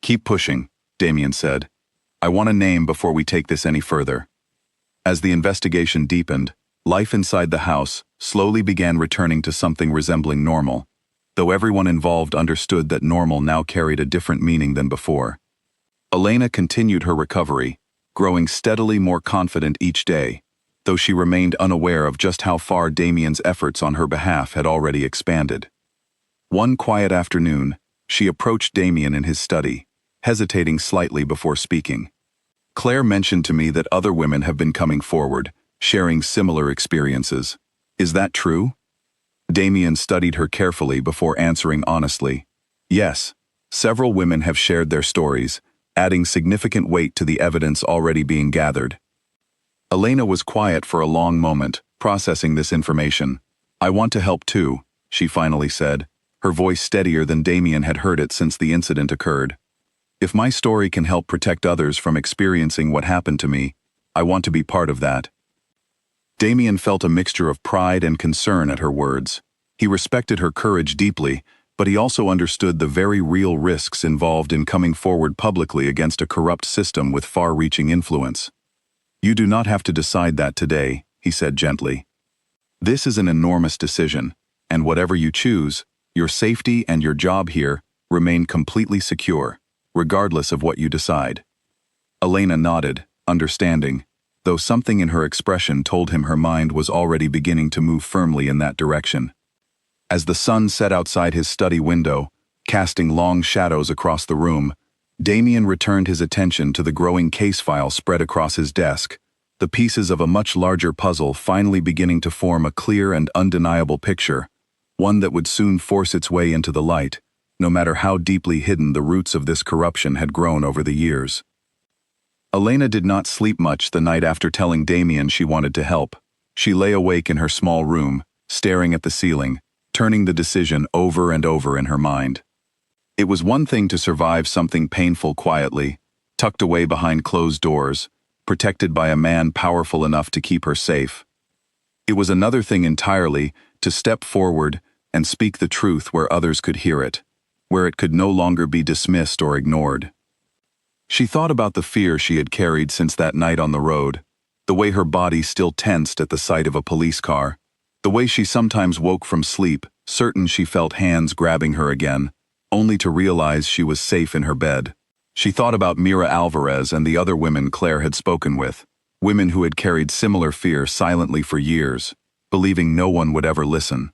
"Keep pushing," Damien said. "I want a name before we take this any further." As the investigation deepened, life inside the house slowly began returning to something resembling normal, though everyone involved understood that normal now carried a different meaning than before. Elena continued her recovery, growing steadily more confident each day, though she remained unaware of just how far Damien's efforts on her behalf had already expanded. One quiet afternoon, she approached Damien in his study, hesitating slightly before speaking. "Claire mentioned to me that other women have been coming forward, sharing similar experiences. Is that true?" Damien studied her carefully before answering honestly. "Yes, several women have shared their stories, adding significant weight to the evidence already being gathered." Elena was quiet for a long moment, processing this information. "I want to help too," she finally said, her voice steadier than Damien had heard it since the incident occurred. "If my story can help protect others from experiencing what happened to me, I want to be part of that." Damien felt a mixture of pride and concern at her words. He respected her courage deeply, but he also understood the very real risks involved in coming forward publicly against a corrupt system with far-reaching influence. "You do not have to decide that today," he said gently. "This is an enormous decision, and whatever you choose, your safety and your job here remain completely secure, regardless of what you decide." Elena nodded, understanding, though something in her expression told him her mind was already beginning to move firmly in that direction. As the sun set outside his study window, casting long shadows across the room. Damien returned his attention to the growing case file spread across his desk, the pieces of a much larger puzzle finally beginning to form a clear and undeniable picture, one that would soon force its way into the light, no matter how deeply hidden the roots of this corruption had grown over the years. Elena did not sleep much the night after telling Damien she wanted to help. She lay awake in her small room, staring at the ceiling, turning the decision over and over in her mind. It was one thing to survive something painful quietly, tucked away behind closed doors, protected by a man powerful enough to keep her safe. It was another thing entirely to step forward and speak the truth where others could hear it, where it could no longer be dismissed or ignored. She thought about the fear she had carried since that night on the road, the way her body still tensed at the sight of a police car, the way she sometimes woke from sleep, certain she felt hands grabbing her again, only to realize she was safe in her bed. She thought about Mira Alvarez and the other women Claire had spoken with, women who had carried similar fear silently for years, believing no one would ever listen.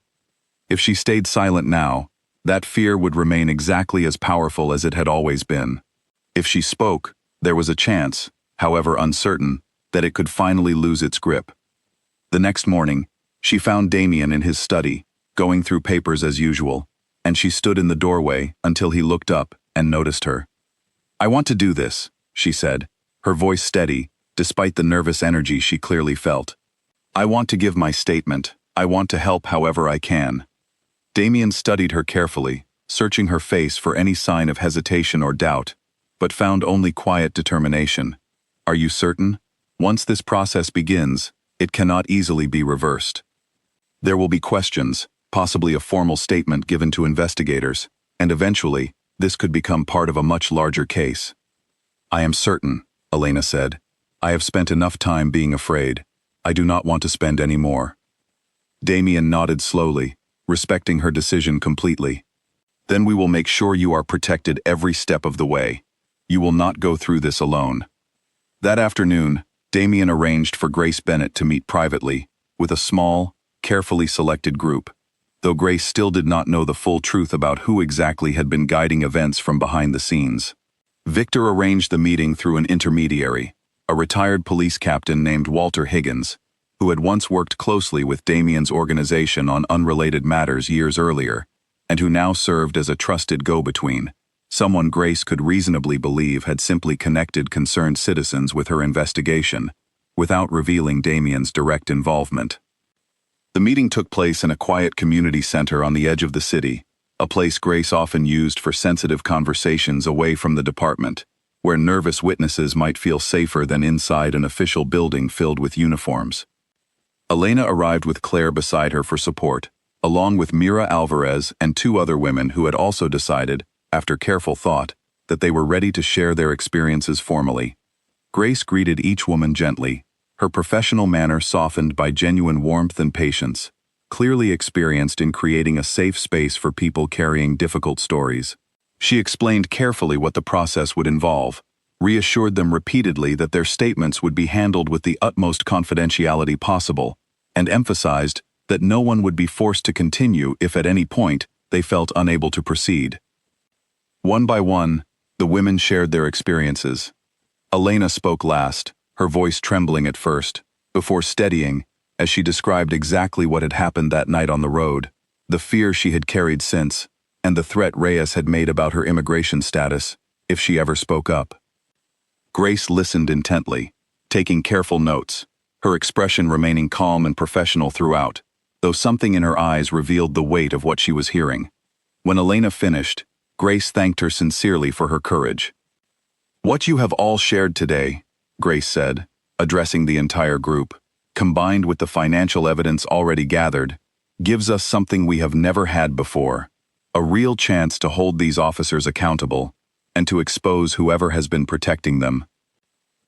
If she stayed silent now, that fear would remain exactly as powerful as it had always been. If she spoke, there was a chance, however uncertain, that it could finally lose its grip. The next morning, she found Damien in his study, going through papers as usual, and she stood in the doorway until he looked up and noticed her. "I want to do this," she said, her voice steady, despite the nervous energy she clearly felt. "I want to give my statement. I want to help however I can." Damien studied her carefully, searching her face for any sign of hesitation or doubt, but found only quiet determination. "Are you certain? Once this process begins, it cannot easily be reversed. There will be questions, possibly a formal statement given to investigators, and eventually, this could become part of a much larger case." "I am certain," Elena said. "I have spent enough time being afraid. I do not want to spend any more." Damien nodded slowly, respecting her decision completely. "Then we will make sure you are protected every step of the way. You will not go through this alone." That afternoon, Damien arranged for Grace Bennett to meet privately, with a small, carefully selected group, though Grace still did not know the full truth about who exactly had been guiding events from behind the scenes. Victor arranged the meeting through an intermediary, a retired police captain named Walter Higgins, who had once worked closely with Damien's organization on unrelated matters years earlier, and who now served as a trusted go-between, someone Grace could reasonably believe had simply connected concerned citizens with her investigation, without revealing Damien's direct involvement. The meeting took place in a quiet community center on the edge of the city, a place Grace often used for sensitive conversations away from the department, where nervous witnesses might feel safer than inside an official building filled with uniforms. Elena arrived with Claire beside her for support, along with Mira Alvarez and two other women who had also decided, after careful thought, that they were ready to share their experiences formally. Grace greeted each woman gently, her professional manner softened by genuine warmth and patience, clearly experienced in creating a safe space for people carrying difficult stories. She explained carefully what the process would involve, reassured them repeatedly that their statements would be handled with the utmost confidentiality possible, and emphasized that no one would be forced to continue if at any point they felt unable to proceed. One by one, the women shared their experiences. Elena spoke last, her voice trembling at first, before steadying, as she described exactly what had happened that night on the road, the fear she had carried since, and the threat Reyes had made about her immigration status, if she ever spoke up. Grace listened intently, taking careful notes, her expression remaining calm and professional throughout, though something in her eyes revealed the weight of what she was hearing. When Elena finished, Grace thanked her sincerely for her courage. "What you have all shared today," Grace said, addressing the entire group, "combined with the financial evidence already gathered, gives us something we have never had before, a real chance to hold these officers accountable, and to expose whoever has been protecting them."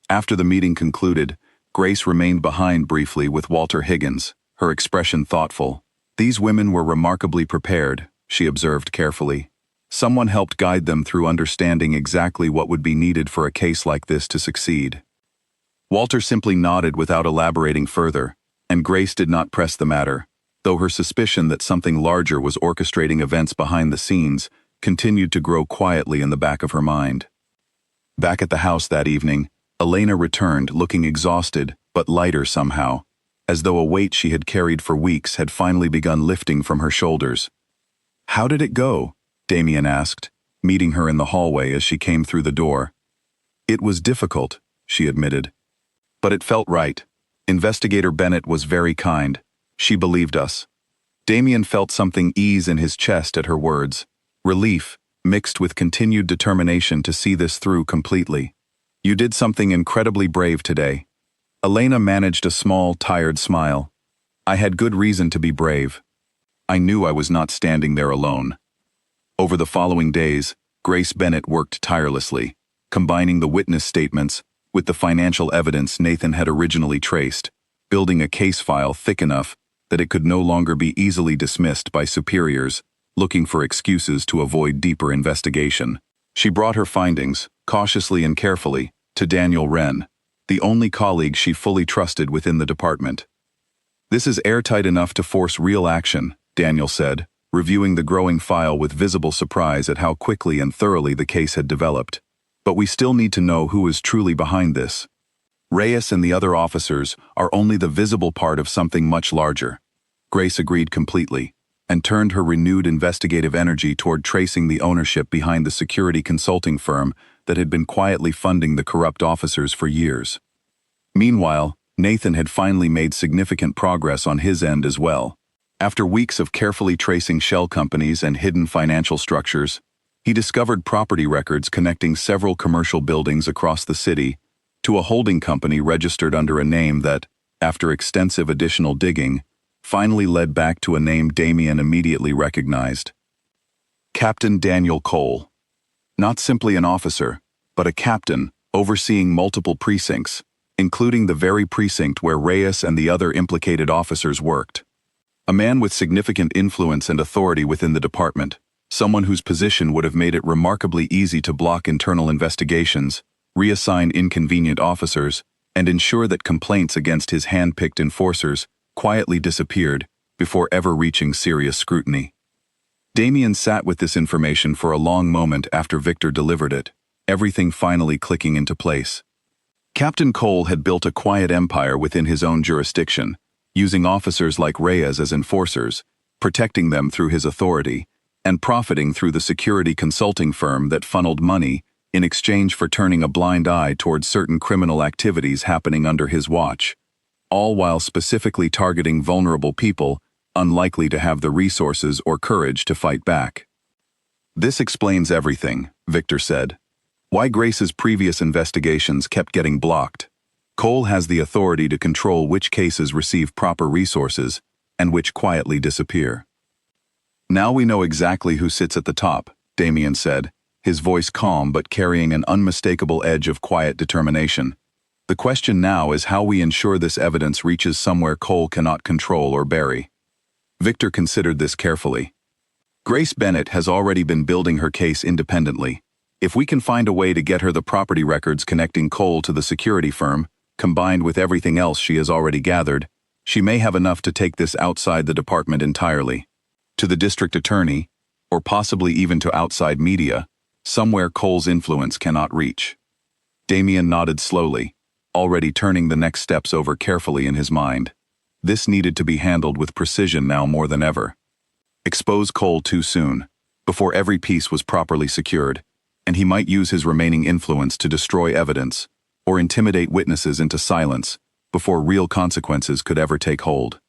After the meeting concluded, Grace remained behind briefly with Walter Higgins, her expression thoughtful. "These women were remarkably prepared," she observed carefully. "Someone helped guide them through understanding exactly what would be needed for a case like this to succeed." Walter simply nodded without elaborating further, and Grace did not press the matter, though her suspicion that something larger was orchestrating events behind the scenes continued to grow quietly in the back of her mind. Back at the house that evening, Elena returned looking exhausted but lighter somehow, as though a weight she had carried for weeks had finally begun lifting from her shoulders. "How did it go?" Damien asked, meeting her in the hallway as she came through the door. "It was difficult," she admitted. "But it felt right. Investigator Bennett was very kind. She believed us." Damien felt something ease in his chest at her words, relief mixed with continued determination to see this through completely. "You did something incredibly brave today." Elena managed a small, tired smile. "I had good reason to be brave. I knew I was not standing there alone." Over the following days, Grace Bennett worked tirelessly, combining the witness statements with the financial evidence Nathan had originally traced, building a case file thick enough that it could no longer be easily dismissed by superiors looking for excuses to avoid deeper investigation. She brought her findings, cautiously and carefully, to Daniel Wren, the only colleague she fully trusted within the department. "This is airtight enough to force real action," Daniel said, reviewing the growing file with visible surprise at how quickly and thoroughly the case had developed. "But we still need to know who is truly behind this. Reyes and the other officers are only the visible part of something much larger." Grace agreed completely, and turned her renewed investigative energy toward tracing the ownership behind the security consulting firm that had been quietly funding the corrupt officers for years. Meanwhile, Nathan had finally made significant progress on his end as well. After weeks of carefully tracing shell companies and hidden financial structures, he discovered property records connecting several commercial buildings across the city to a holding company registered under a name that, after extensive additional digging, finally led back to a name Damien immediately recognized. Captain Daniel Cole. Not simply an officer, but a captain overseeing multiple precincts, including the very precinct where Reyes and the other implicated officers worked. A man with significant influence and authority within the department, someone whose position would have made it remarkably easy to block internal investigations, reassign inconvenient officers, and ensure that complaints against his hand-picked enforcers quietly disappeared before ever reaching serious scrutiny. Damien sat with this information for a long moment after Victor delivered it, everything finally clicking into place. Captain Cole had built a quiet empire within his own jurisdiction, using officers like Reyes as enforcers, protecting them through his authority, and profiting through the security consulting firm that funneled money in exchange for turning a blind eye towards certain criminal activities happening under his watch, all while specifically targeting vulnerable people unlikely to have the resources or courage to fight back. "This explains everything," Victor said. "Why Grace's previous investigations kept getting blocked. Cole has the authority to control which cases receive proper resources and which quietly disappear." "Now we know exactly who sits at the top," Damien said, his voice calm but carrying an unmistakable edge of quiet determination. "The question now is how we ensure this evidence reaches somewhere Cole cannot control or bury." Victor considered this carefully. "Grace Bennett has already been building her case independently. If we can find a way to get her the property records connecting Cole to the security firm, combined with everything else she has already gathered, she may have enough to take this outside the department entirely. To the district attorney, or possibly even to outside media, somewhere Cole's influence cannot reach." Damien nodded slowly, already turning the next steps over carefully in his mind. This needed to be handled with precision now more than ever. Expose Cole too soon, before every piece was properly secured, and he might use his remaining influence to destroy evidence, or intimidate witnesses into silence, before real consequences could ever take hold.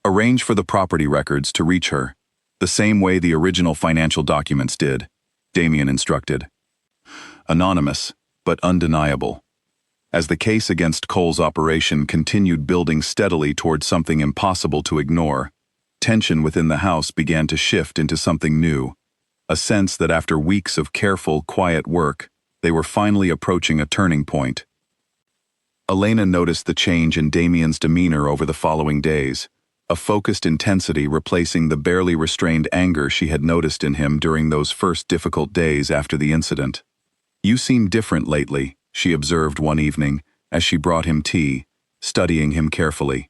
"Arrange for the property records to reach her, the same way the original financial documents did," Damien instructed. Anonymous, but undeniable. As the case against Cole's operation continued building steadily towards something impossible to ignore, tension within the house began to shift into something new, a sense that after weeks of careful, quiet work, they were finally approaching a turning point. Elena noticed the change in Damien's demeanor over the following days, a focused intensity replacing the barely restrained anger she had noticed in him during those first difficult days after the incident. "You seem different lately," she observed one evening as she brought him tea, studying him carefully.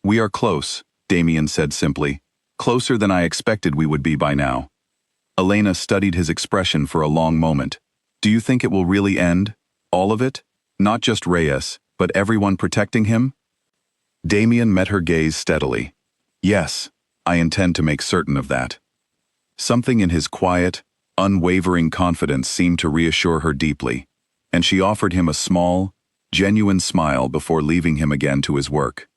"We are close," Damien said simply, "closer than I expected we would be by now." Elena studied his expression for a long moment. Do you think it will really end? All of it? Not just Reyes, but everyone protecting him? Damien met her gaze steadily. Yes, I intend to make certain of that. Something in his quiet, unwavering confidence seemed to reassure her deeply, and she offered him a small, genuine smile before leaving him again to his work.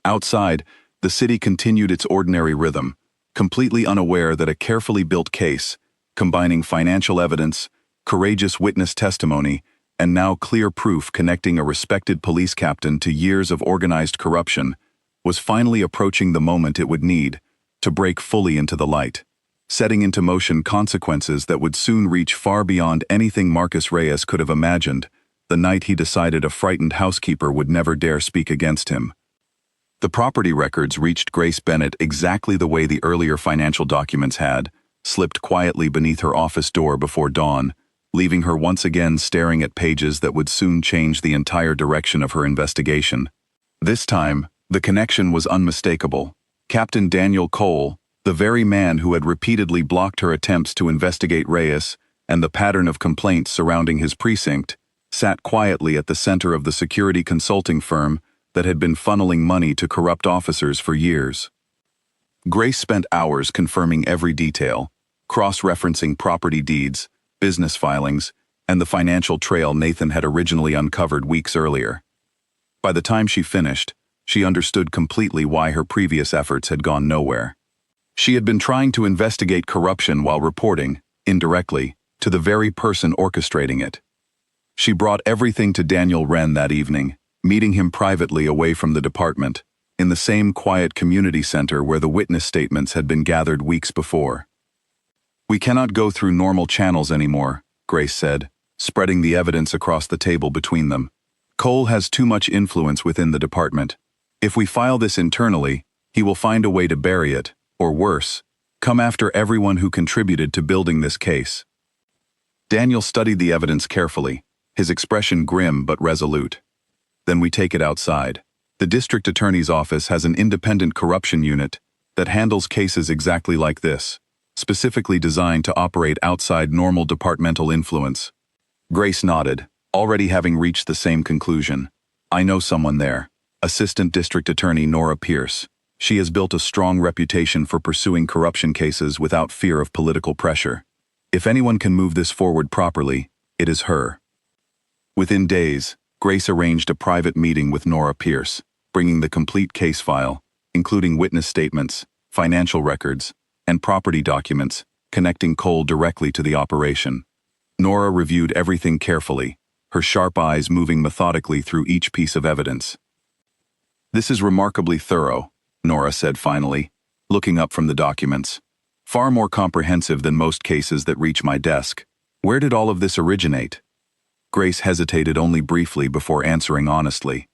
Outside, the city continued its ordinary rhythm, completely unaware that a carefully built case, combining financial evidence, courageous witness testimony, and now clear proof connecting a respected police captain to years of organized corruption, was finally approaching the moment it would need to break fully into the light, setting into motion consequences that would soon reach far beyond anything Marcus Reyes could have imagined the night he decided a frightened housekeeper would never dare speak against him. The property records reached Grace Bennett exactly the way the earlier financial documents had, slipped quietly beneath her office door before dawn, leaving her once again staring at pages that would soon change the entire direction of her investigation. This time, the connection was unmistakable. Captain Daniel Cole, the very man who had repeatedly blocked her attempts to investigate Reyes and the pattern of complaints surrounding his precinct, sat quietly at the center of the security consulting firm that had been funneling money to corrupt officers for years. Grace spent hours confirming every detail, cross-referencing property deeds, business filings, and the financial trail Nathan had originally uncovered weeks earlier. By the time she finished, she understood completely why her previous efforts had gone nowhere. She had been trying to investigate corruption while reporting, indirectly, to the very person orchestrating it. She brought everything to Daniel Wren that evening, meeting him privately away from the department, in the same quiet community center where the witness statements had been gathered weeks before. We cannot go through normal channels anymore, Grace said, spreading the evidence across the table between them. Cole has too much influence within the department. If we file this internally, he will find a way to bury it, or worse, come after everyone who contributed to building this case. Daniel studied the evidence carefully, his expression grim but resolute. Then we take it outside. The district attorney's office has an independent corruption unit that handles cases exactly like this, specifically designed to operate outside normal departmental influence. Grace nodded, already having reached the same conclusion. I know someone there. Assistant District Attorney Nora Pierce. She has built a strong reputation for pursuing corruption cases without fear of political pressure. If anyone can move this forward properly, it is her. Within days, Grace arranged a private meeting with Nora Pierce, bringing the complete case file, including witness statements, financial records, and property documents, connecting Cole directly to the operation. Nora reviewed everything carefully, her sharp eyes moving methodically through each piece of evidence. This is remarkably thorough, Nora said finally, looking up from the documents. Far more comprehensive than most cases that reach my desk. Where did all of this originate? Grace hesitated only briefly before answering honestly.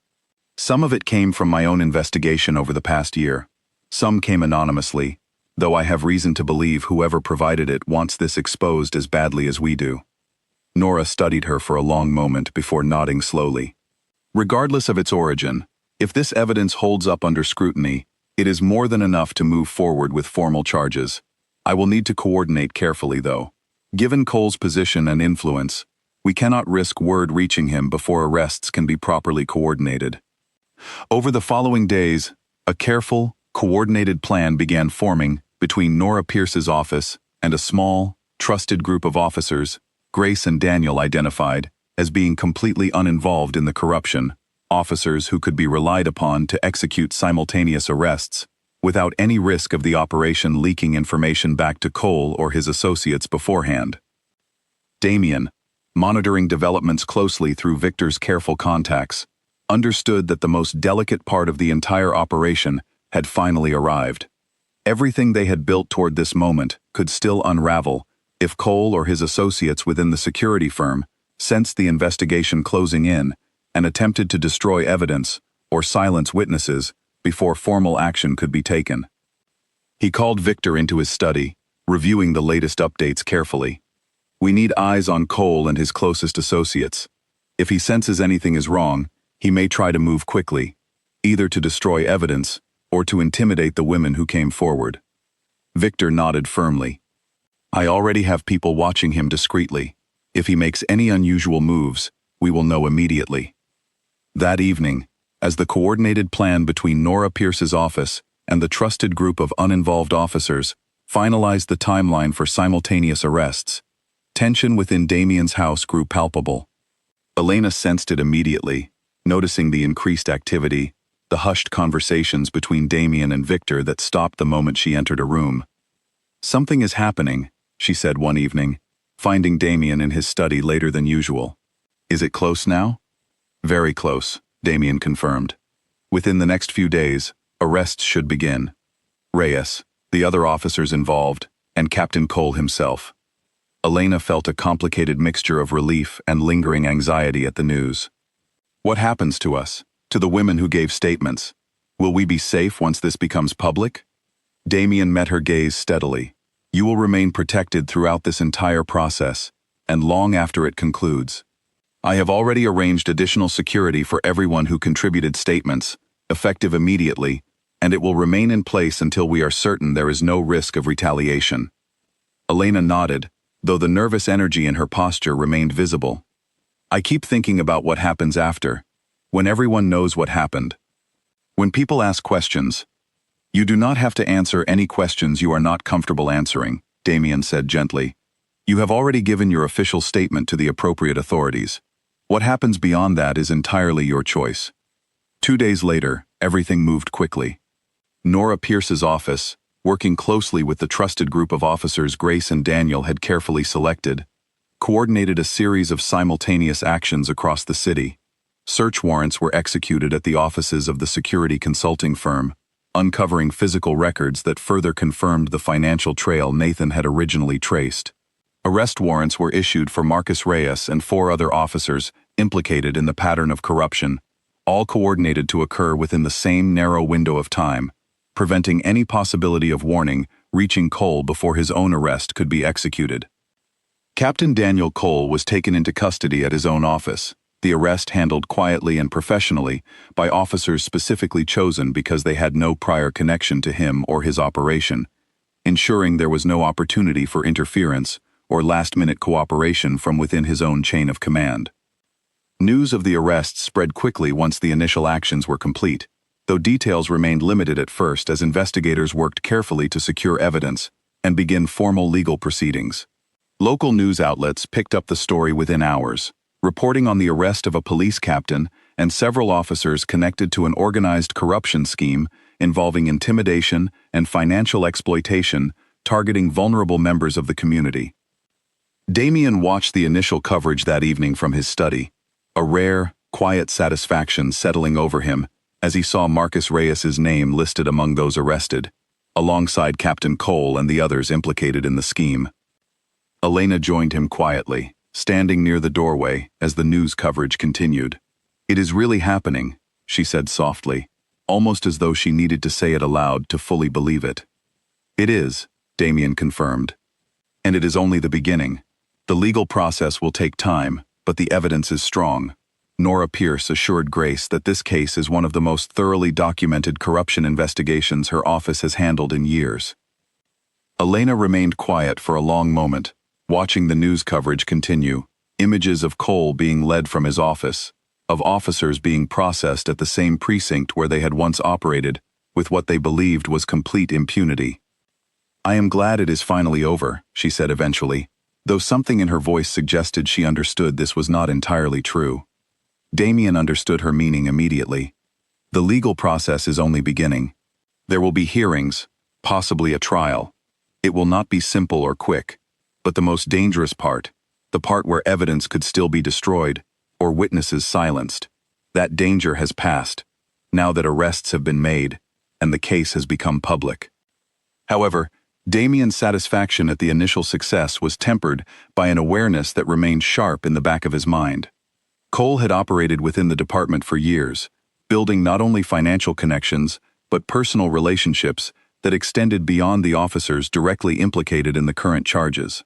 Some of it came from my own investigation over the past year. Some came anonymously, though I have reason to believe whoever provided it wants this exposed as badly as we do. Nora studied her for a long moment before nodding slowly. Regardless of its origin, if this evidence holds up under scrutiny, it is more than enough to move forward with formal charges. I will need to coordinate carefully, though. Given Cole's position and influence, we cannot risk word reaching him before arrests can be properly coordinated. Over the following days, a careful, coordinated plan began forming between Nora Pierce's office and a small, trusted group of officers Grace and Daniel identified as being completely uninvolved in the corruption, officers who could be relied upon to execute simultaneous arrests without any risk of the operation leaking information back to Cole or his associates beforehand. Damien, monitoring developments closely through Victor's careful contacts, understood that the most delicate part of the entire operation had finally arrived. Everything they had built toward this moment could still unravel if Cole or his associates within the security firm sensed the investigation closing in and attempted to destroy evidence or silence witnesses before formal action could be taken. He called Victor into his study, reviewing the latest updates carefully. We need eyes on Cole and his closest associates. If he senses anything is wrong, he may try to move quickly, either to destroy evidence or to intimidate the women who came forward. Victor nodded firmly. I already have people watching him discreetly. If he makes any unusual moves, we will know immediately. That evening, as the coordinated plan between Nora Pierce's office and the trusted group of uninvolved officers finalized the timeline for simultaneous arrests, tension within Damien's house grew palpable. Elena sensed it immediately, noticing the increased activity, the hushed conversations between Damien and Victor that stopped the moment she entered a room. "Something is happening," she said one evening, finding Damien in his study later than usual. "Is it close now?" "Very close," Damien confirmed. "Within the next few days, arrests should begin. Reyes, the other officers involved, and Captain Cole himself." Elena felt a complicated mixture of relief and lingering anxiety at the news. "What happens to us, to the women who gave statements? Will we be safe once this becomes public?" Damien met her gaze steadily. "You will remain protected throughout this entire process, and long after it concludes. I have already arranged additional security for everyone who contributed statements, effective immediately, and it will remain in place until we are certain there is no risk of retaliation." Elena nodded, though the nervous energy in her posture remained visible. "I keep thinking about what happens after, when everyone knows what happened. When people ask questions, you do not have to answer any questions you are not comfortable answering," Damien said gently. "You have already given your official statement to the appropriate authorities. What happens beyond that is entirely your choice." 2 days later, everything moved quickly. Nora Pierce's office, working closely with the trusted group of officers Grace and Daniel had carefully selected, coordinated a series of simultaneous actions across the city. Search warrants were executed at the offices of the security consulting firm, uncovering physical records that further confirmed the financial trail Nathan had originally traced. Arrest warrants were issued for Marcus Reyes and 4 other officers implicated in the pattern of corruption, all coordinated to occur within the same narrow window of time, preventing any possibility of warning reaching Cole before his own arrest could be executed. Captain Daniel Cole was taken into custody at his own office, the arrest handled quietly and professionally by officers specifically chosen because they had no prior connection to him or his operation, ensuring there was no opportunity for interference or last-minute cooperation from within his own chain of command. News of the arrests spread quickly once the initial actions were complete, though details remained limited at first as investigators worked carefully to secure evidence and begin formal legal proceedings. Local news outlets picked up the story within hours, reporting on the arrest of a police captain and several officers connected to an organized corruption scheme involving intimidation and financial exploitation targeting vulnerable members of the community. Damien watched the initial coverage that evening from his study, a rare, quiet satisfaction settling over him as he saw Marcus Reyes's name listed among those arrested, alongside Captain Cole and the others implicated in the scheme. Elena joined him quietly, standing near the doorway as the news coverage continued. "It is really happening," she said softly, almost as though she needed to say it aloud to fully believe it. "It is," Damien confirmed. "And it is only the beginning. The legal process will take time, but the evidence is strong." Nora Pierce assured Grace that this case is one of the most thoroughly documented corruption investigations her office has handled in years. Elena remained quiet for a long moment, watching the news coverage continue, images of Cole being led from his office, of officers being processed at the same precinct where they had once operated, with what they believed was complete impunity. "I am glad it is finally over," she said eventually, though something in her voice suggested she understood this was not entirely true. Damien understood her meaning immediately. The legal process is only beginning. There will be hearings, possibly a trial. It will not be simple or quick, but the most dangerous part, the part where evidence could still be destroyed, or witnesses silenced, that danger has passed, now that arrests have been made, and the case has become public. However, Damien's satisfaction at the initial success was tempered by an awareness that remained sharp in the back of his mind. Cole had operated within the department for years, building not only financial connections, but personal relationships that extended beyond the officers directly implicated in the current charges.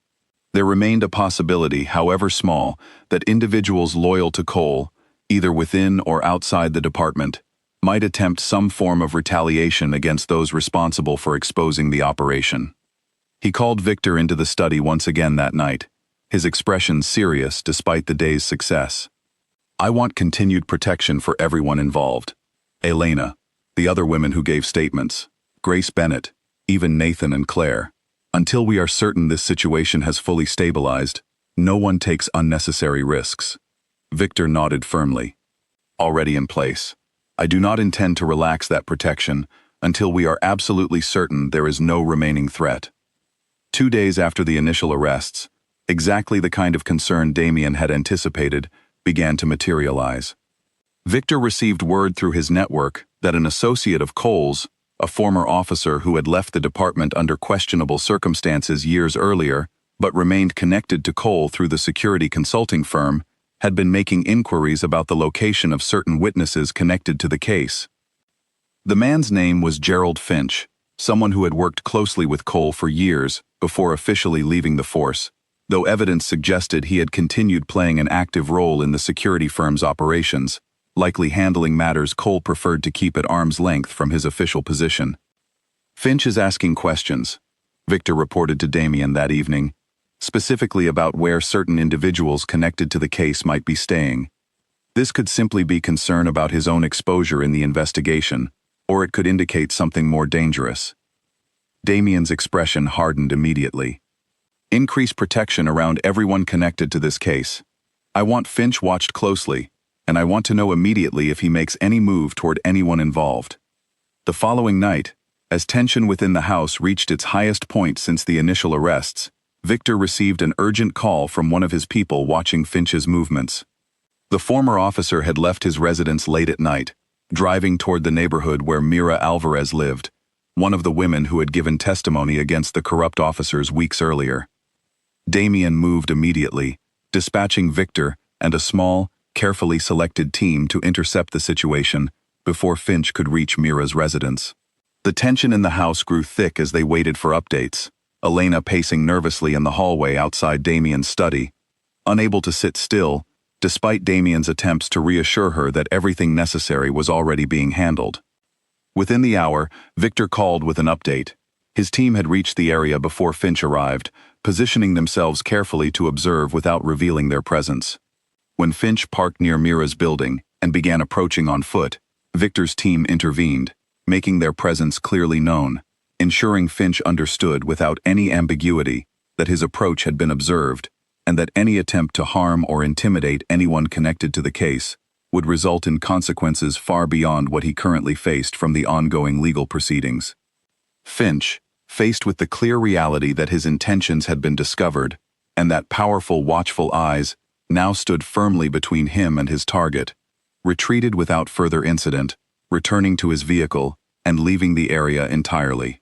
There remained a possibility, however small, that individuals loyal to Cole, either within or outside the department, might attempt some form of retaliation against those responsible for exposing the operation. He called Victor into the study once again that night, his expression serious despite the day's success. "I want continued protection for everyone involved. Elena, the other women who gave statements, Grace Bennett, even Nathan and Claire. Until we are certain this situation has fully stabilized, no one takes unnecessary risks." Victor nodded firmly. "Already in place. I do not intend to relax that protection until we are absolutely certain there is no remaining threat." 2 days after the initial arrests, exactly the kind of concern Damien had anticipated began to materialize. Victor received word through his network that an associate of Cole's, a former officer who had left the department under questionable circumstances years earlier, but remained connected to Cole through the security consulting firm, had been making inquiries about the location of certain witnesses connected to the case. The man's name was Gerald Finch, someone who had worked closely with Cole for years before officially leaving the force, though evidence suggested he had continued playing an active role in the security firm's operations, likely handling matters Cole preferred to keep at arm's length from his official position. "Finch is asking questions," Victor reported to Damien that evening, specifically about where certain individuals connected to the case might be staying. This could simply be concern about his own exposure in the investigation, or it could indicate something more dangerous. Damien's expression hardened immediately. "Increase protection around everyone connected to this case. I want Finch watched closely, and I want to know immediately if he makes any move toward anyone involved." The following night, as tension within the house reached its highest point since the initial arrests, Victor received an urgent call from one of his people watching Finch's movements. The former officer had left his residence late at night, driving toward the neighborhood where Mira Alvarez lived, one of the women who had given testimony against the corrupt officers weeks earlier. Damien moved immediately, dispatching Victor and a small, carefully selected team to intercept the situation before Finch could reach Mira's residence. The tension in the house grew thick as they waited for updates, Elena pacing nervously in the hallway outside Damien's study, unable to sit still, despite Damien's attempts to reassure her that everything necessary was already being handled. Within the hour, Victor called with an update. His team had reached the area before Finch arrived, positioning themselves carefully to observe without revealing their presence. When Finch parked near Mira's building and began approaching on foot, Victor's team intervened, making their presence clearly known, ensuring Finch understood without any ambiguity that his approach had been observed, and that any attempt to harm or intimidate anyone connected to the case would result in consequences far beyond what he currently faced from the ongoing legal proceedings. Finch, faced with the clear reality that his intentions had been discovered, and that powerful, watchful eyes now stood firmly between him and his target, retreated without further incident, returning to his vehicle and leaving the area entirely.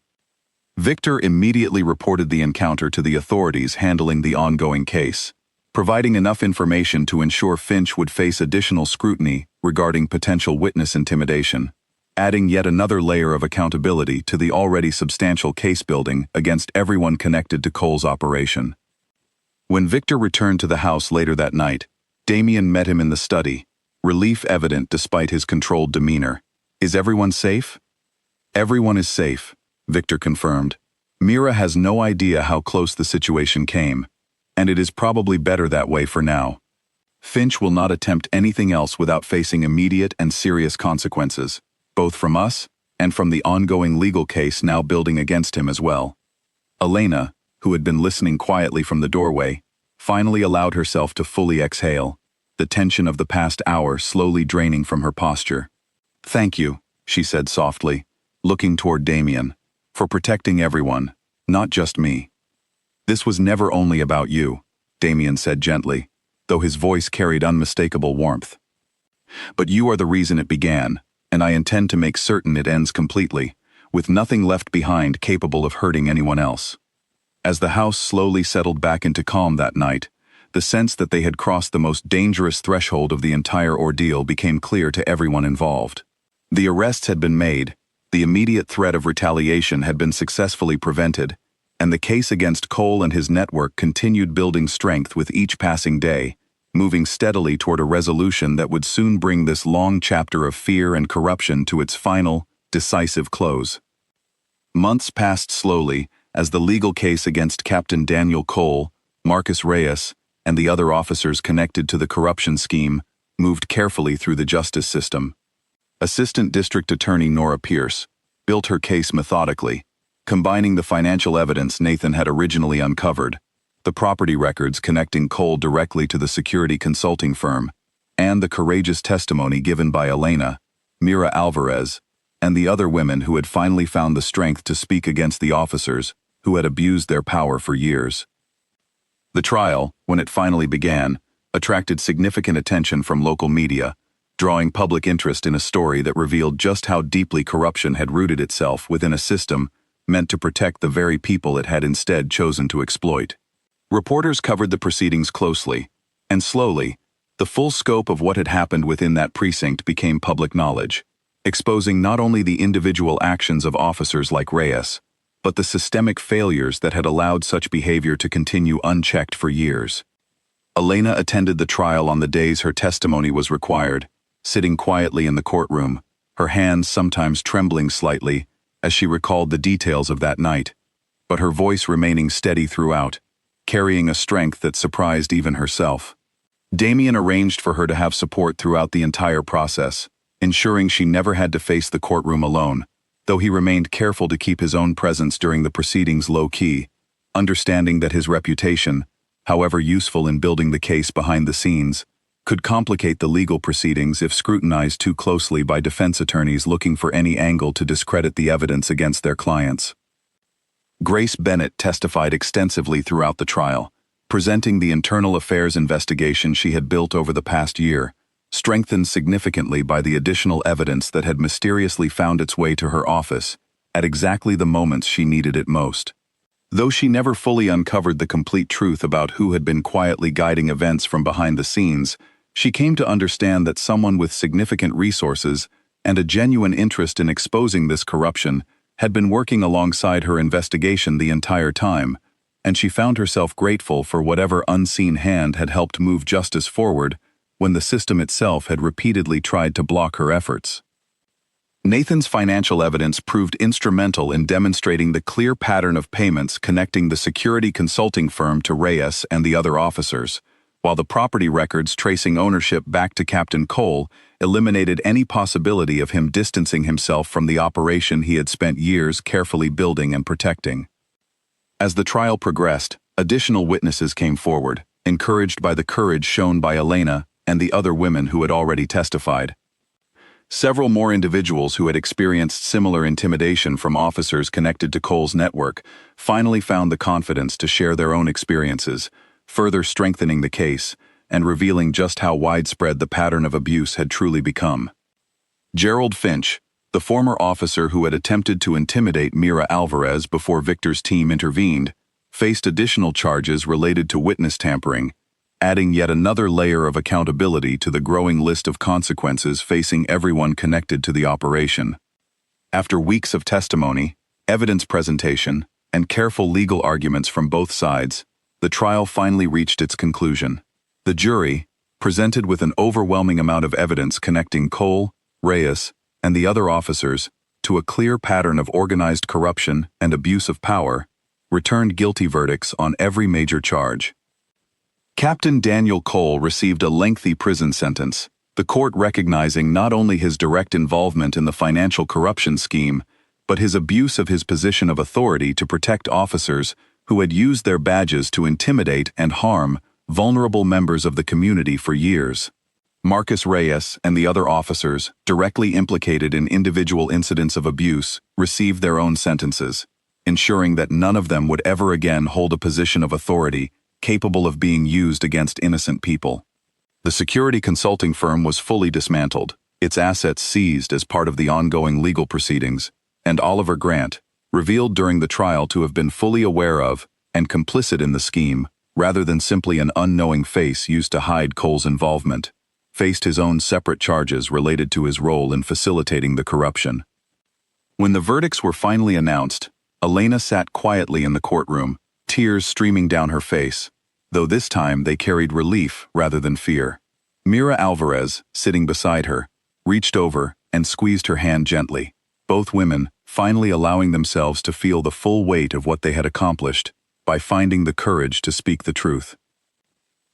Victor immediately reported the encounter to the authorities handling the ongoing case, providing enough information to ensure Finch would face additional scrutiny regarding potential witness intimidation, adding yet another layer of accountability to the already substantial case building against everyone connected to Cole's operation. When Victor returned to the house later that night, Damien met him in the study, relief evident despite his controlled demeanor. "Is everyone safe?" "Everyone is safe," Victor confirmed. "Mira has no idea how close the situation came, and it is probably better that way for now. Finch will not attempt anything else without facing immediate and serious consequences, both from us and from the ongoing legal case now building against him as well." Elena, who had been listening quietly from the doorway, finally allowed herself to fully exhale, the tension of the past hour slowly draining from her posture. "Thank you," she said softly, looking toward Damien, "for protecting everyone, not just me." "This was never only about you," Damien said gently, though his voice carried unmistakable warmth. "But you are the reason it began, and I intend to make certain it ends completely, with nothing left behind capable of hurting anyone else." As the house slowly settled back into calm that night, the sense that they had crossed the most dangerous threshold of the entire ordeal became clear to everyone involved. The arrests had been made, the immediate threat of retaliation had been successfully prevented, and the case against Cole and his network continued building strength with each passing day, moving steadily toward a resolution that would soon bring this long chapter of fear and corruption to its final, decisive close. Months passed slowly as the legal case against Captain Daniel Cole, Marcus Reyes, and the other officers connected to the corruption scheme moved carefully through the justice system. Assistant District Attorney Nora Pierce built her case methodically, combining the financial evidence Nathan had originally uncovered, the property records connecting Cole directly to the security consulting firm, and the courageous testimony given by Elena, Mira Alvarez, and the other women who had finally found the strength to speak against the officers who had abused their power for years. The trial, when it finally began, attracted significant attention from local media, drawing public interest in a story that revealed just how deeply corruption had rooted itself within a system meant to protect the very people it had instead chosen to exploit. Reporters covered the proceedings closely, and slowly, the full scope of what had happened within that precinct became public knowledge, exposing not only the individual actions of officers like Reyes, but the systemic failures that had allowed such behavior to continue unchecked for years. Elena attended the trial on the days her testimony was required, sitting quietly in the courtroom, her hands sometimes trembling slightly as she recalled the details of that night, but her voice remaining steady throughout, carrying a strength that surprised even herself. Damien arranged for her to have support throughout the entire process, ensuring she never had to face the courtroom alone, though he remained careful to keep his own presence during the proceedings low-key, understanding that his reputation, however useful in building the case behind the scenes, could complicate the legal proceedings if scrutinized too closely by defense attorneys looking for any angle to discredit the evidence against their clients. Grace Bennett testified extensively throughout the trial, presenting the internal affairs investigation she had built over the past year, strengthened significantly by the additional evidence that had mysteriously found its way to her office at exactly the moments she needed it most. Though she never fully uncovered the complete truth about who had been quietly guiding events from behind the scenes, she came to understand that someone with significant resources and a genuine interest in exposing this corruption had been working alongside her investigation the entire time, and she found herself grateful for whatever unseen hand had helped move justice forward when the system itself had repeatedly tried to block her efforts. Nathan's financial evidence proved instrumental in demonstrating the clear pattern of payments connecting the security consulting firm to Reyes and the other officers, while the property records tracing ownership back to Captain Cole eliminated any possibility of him distancing himself from the operation he had spent years carefully building and protecting. As the trial progressed, additional witnesses came forward, encouraged by the courage shown by Elena and the other women who had already testified. Several more individuals who had experienced similar intimidation from officers connected to Cole's network finally found the confidence to share their own experiences, further strengthening the case and revealing just how widespread the pattern of abuse had truly become. Gerald Finch, the former officer who had attempted to intimidate Mira Alvarez before Victor's team intervened, faced additional charges related to witness tampering, adding yet another layer of accountability to the growing list of consequences facing everyone connected to the operation. After weeks of testimony, evidence presentation, and careful legal arguments from both sides, the trial finally reached its conclusion. The jury, presented with an overwhelming amount of evidence connecting Cole, Reyes, and the other officers to a clear pattern of organized corruption and abuse of power, returned guilty verdicts on every major charge. Captain Daniel Cole received a lengthy prison sentence, the court recognizing not only his direct involvement in the financial corruption scheme, but his abuse of his position of authority to protect officers who had used their badges to intimidate and harm vulnerable members of the community for years. Marcus Reyes and the other officers, directly implicated in individual incidents of abuse, received their own sentences, ensuring that none of them would ever again hold a position of authority capable of being used against innocent people. The security consulting firm was fully dismantled, its assets seized as part of the ongoing legal proceedings, and Oliver Grant, revealed during the trial to have been fully aware of and complicit in the scheme, rather than simply an unknowing face used to hide Cole's involvement, faced his own separate charges related to his role in facilitating the corruption. When the verdicts were finally announced, Elena sat quietly in the courtroom, tears streaming down her face, though this time they carried relief rather than fear. Mira Alvarez, sitting beside her, reached over and squeezed her hand gently, both women finally allowing themselves to feel the full weight of what they had accomplished by finding the courage to speak the truth.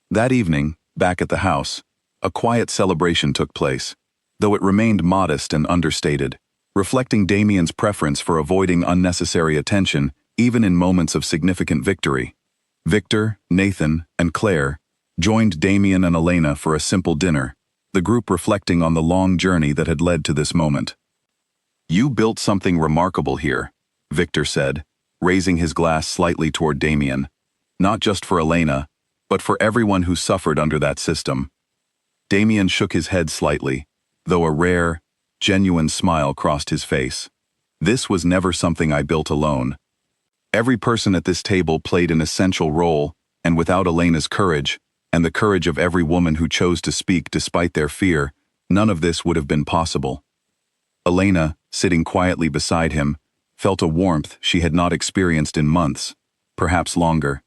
That evening, back at the house, a quiet celebration took place, though it remained modest and understated, reflecting Damien's preference for avoiding unnecessary attention even in moments of significant victory. Victor, Nathan, and Claire joined Damien and Elena for a simple dinner, the group reflecting on the long journey that had led to this moment. "You built something remarkable here," Victor said, raising his glass slightly toward Damien. "Not just for Elena, but for everyone who suffered under that system." Damien shook his head slightly, though a rare, genuine smile crossed his face. "This was never something I built alone. Every person at this table played an essential role, and without Elena's courage, and the courage of every woman who chose to speak despite their fear, none of this would have been possible." Elena, sitting quietly beside him, felt a warmth she had not experienced in months, perhaps longer.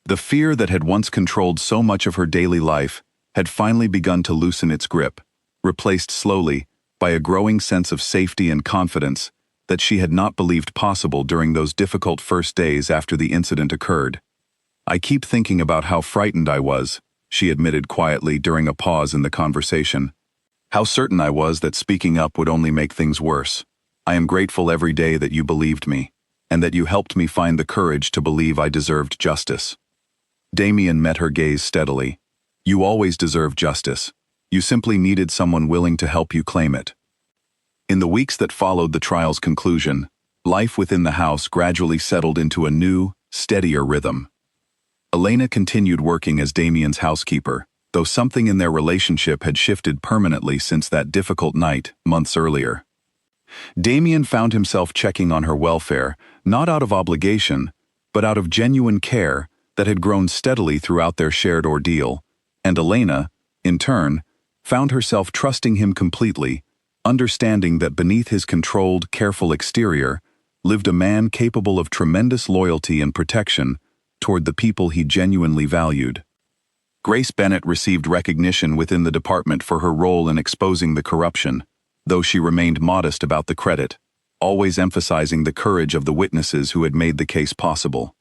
The fear that had once controlled so much of her daily life had finally begun to loosen its grip, replaced slowly by a growing sense of safety and confidence that she had not believed possible during those difficult first days after the incident occurred. "I keep thinking about how frightened I was," she admitted quietly during a pause in the conversation. "How certain I was that speaking up would only make things worse. I am grateful every day that you believed me, and that you helped me find the courage to believe I deserved justice." Damien met her gaze steadily. "You always deserved justice. You simply needed someone willing to help you claim it." In the weeks that followed the trial's conclusion, life within the house gradually settled into a new, steadier rhythm. Elena continued working as Damien's housekeeper, though something in their relationship had shifted permanently since that difficult night, months earlier. Damien found himself checking on her welfare, not out of obligation, but out of genuine care that had grown steadily throughout their shared ordeal, and Elena, in turn, found herself trusting him completely, understanding that beneath his controlled, careful exterior lived a man capable of tremendous loyalty and protection toward the people he genuinely valued. Grace Bennett received recognition within the department for her role in exposing the corruption, though she remained modest about the credit, always emphasizing the courage of the witnesses who had made the case possible.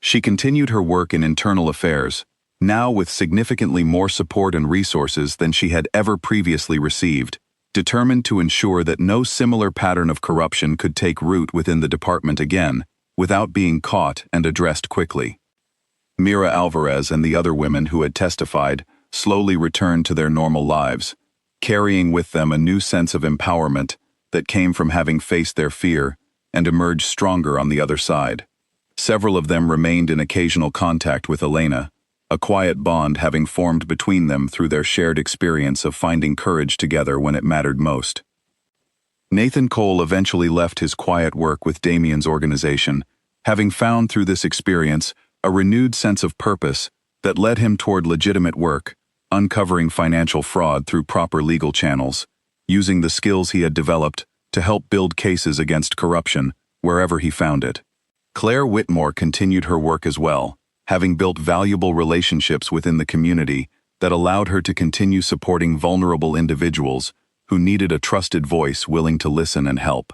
She continued her work in internal affairs, now with significantly more support and resources than she had ever previously received, determined to ensure that no similar pattern of corruption could take root within the department again, without being caught and addressed quickly. Mira Alvarez and the other women who had testified slowly returned to their normal lives, carrying with them a new sense of empowerment that came from having faced their fear and emerged stronger on the other side. Several of them remained in occasional contact with Elena, a quiet bond having formed between them through their shared experience of finding courage together when it mattered most. Nathan Cole eventually left his quiet work with Damien's organization, having found through this experience a renewed sense of purpose that led him toward legitimate work, uncovering financial fraud through proper legal channels, using the skills he had developed to help build cases against corruption wherever he found it. Claire Whitmore continued her work as well, having built valuable relationships within the community that allowed her to continue supporting vulnerable individuals who needed a trusted voice willing to listen and help.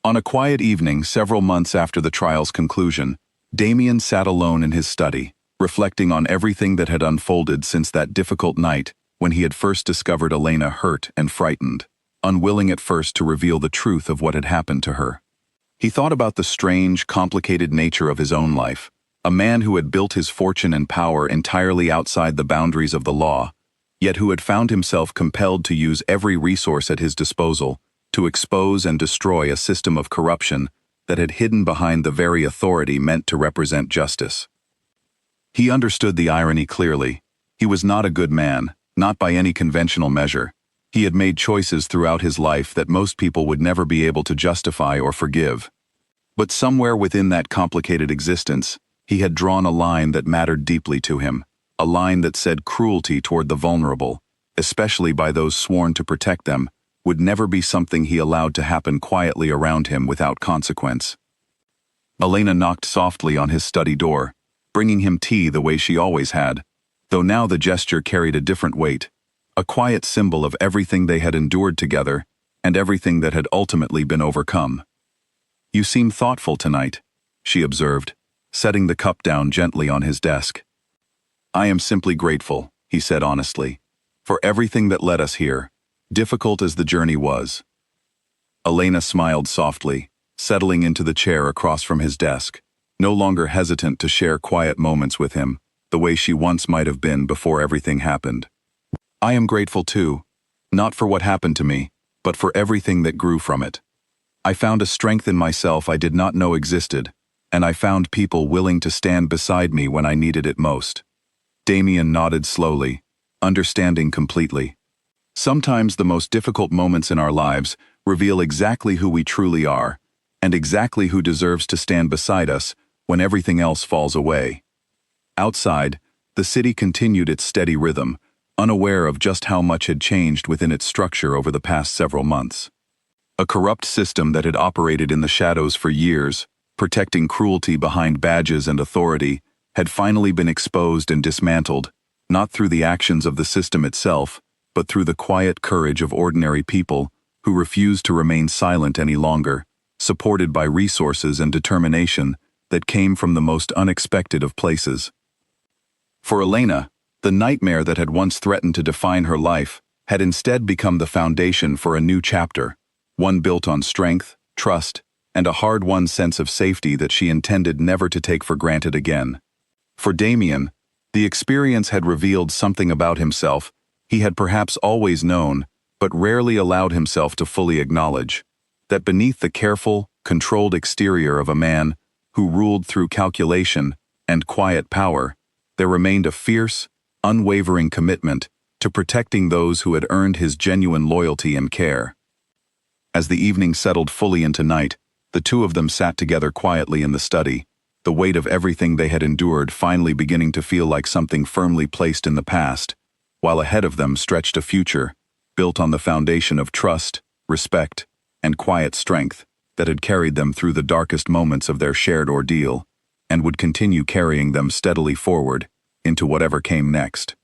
On a quiet evening several months after the trial's conclusion, Damien sat alone in his study, reflecting on everything that had unfolded since that difficult night when he had first discovered Elena hurt and frightened, unwilling at first to reveal the truth of what had happened to her. He thought about the strange, complicated nature of his own life, a man who had built his fortune and power entirely outside the boundaries of the law, yet who had found himself compelled to use every resource at his disposal to expose and destroy a system of corruption that had hidden behind the very authority meant to represent justice. He understood the irony clearly. He was not a good man, not by any conventional measure. He had made choices throughout his life that most people would never be able to justify or forgive. But somewhere within that complicated existence, he had drawn a line that mattered deeply to him, a line that said cruelty toward the vulnerable, especially by those sworn to protect them, would never be something he allowed to happen quietly around him without consequence. Elena knocked softly on his study door, bringing him tea the way she always had, though now the gesture carried a different weight, a quiet symbol of everything they had endured together and everything that had ultimately been overcome. "You seem thoughtful tonight," she observed, setting the cup down gently on his desk. "I am simply grateful," he said honestly, "for everything that led us here, difficult as the journey was." Elena smiled softly, settling into the chair across from his desk, no longer hesitant to share quiet moments with him, the way she once might have been before everything happened. "I am grateful too, not for what happened to me, but for everything that grew from it. I found a strength in myself I did not know existed, and I found people willing to stand beside me when I needed it most." Damien nodded slowly, understanding completely. Sometimes the most difficult moments in our lives reveal exactly who we truly are, and exactly who deserves to stand beside us when everything else falls away. Outside, the city continued its steady rhythm, unaware of just how much had changed within its structure over the past several months. A corrupt system that had operated in the shadows for years, protecting cruelty behind badges and authority, had finally been exposed and dismantled, not through the actions of the system itself, but through the quiet courage of ordinary people who refused to remain silent any longer, supported by resources and determination that came from the most unexpected of places. For Elena, the nightmare that had once threatened to define her life had instead become the foundation for a new chapter, one built on strength, trust, and a hard-won sense of safety that she intended never to take for granted again. For Damien, the experience had revealed something about himself he had perhaps always known, but rarely allowed himself to fully acknowledge, that beneath the careful, controlled exterior of a man who ruled through calculation and quiet power, there remained a fierce, unwavering commitment to protecting those who had earned his genuine loyalty and care. As the evening settled fully into night, the two of them sat together quietly in the study, the weight of everything they had endured finally beginning to feel like something firmly placed in the past, while ahead of them stretched a future, built on the foundation of trust, respect, and quiet strength that had carried them through the darkest moments of their shared ordeal, and would continue carrying them steadily forward into whatever came next.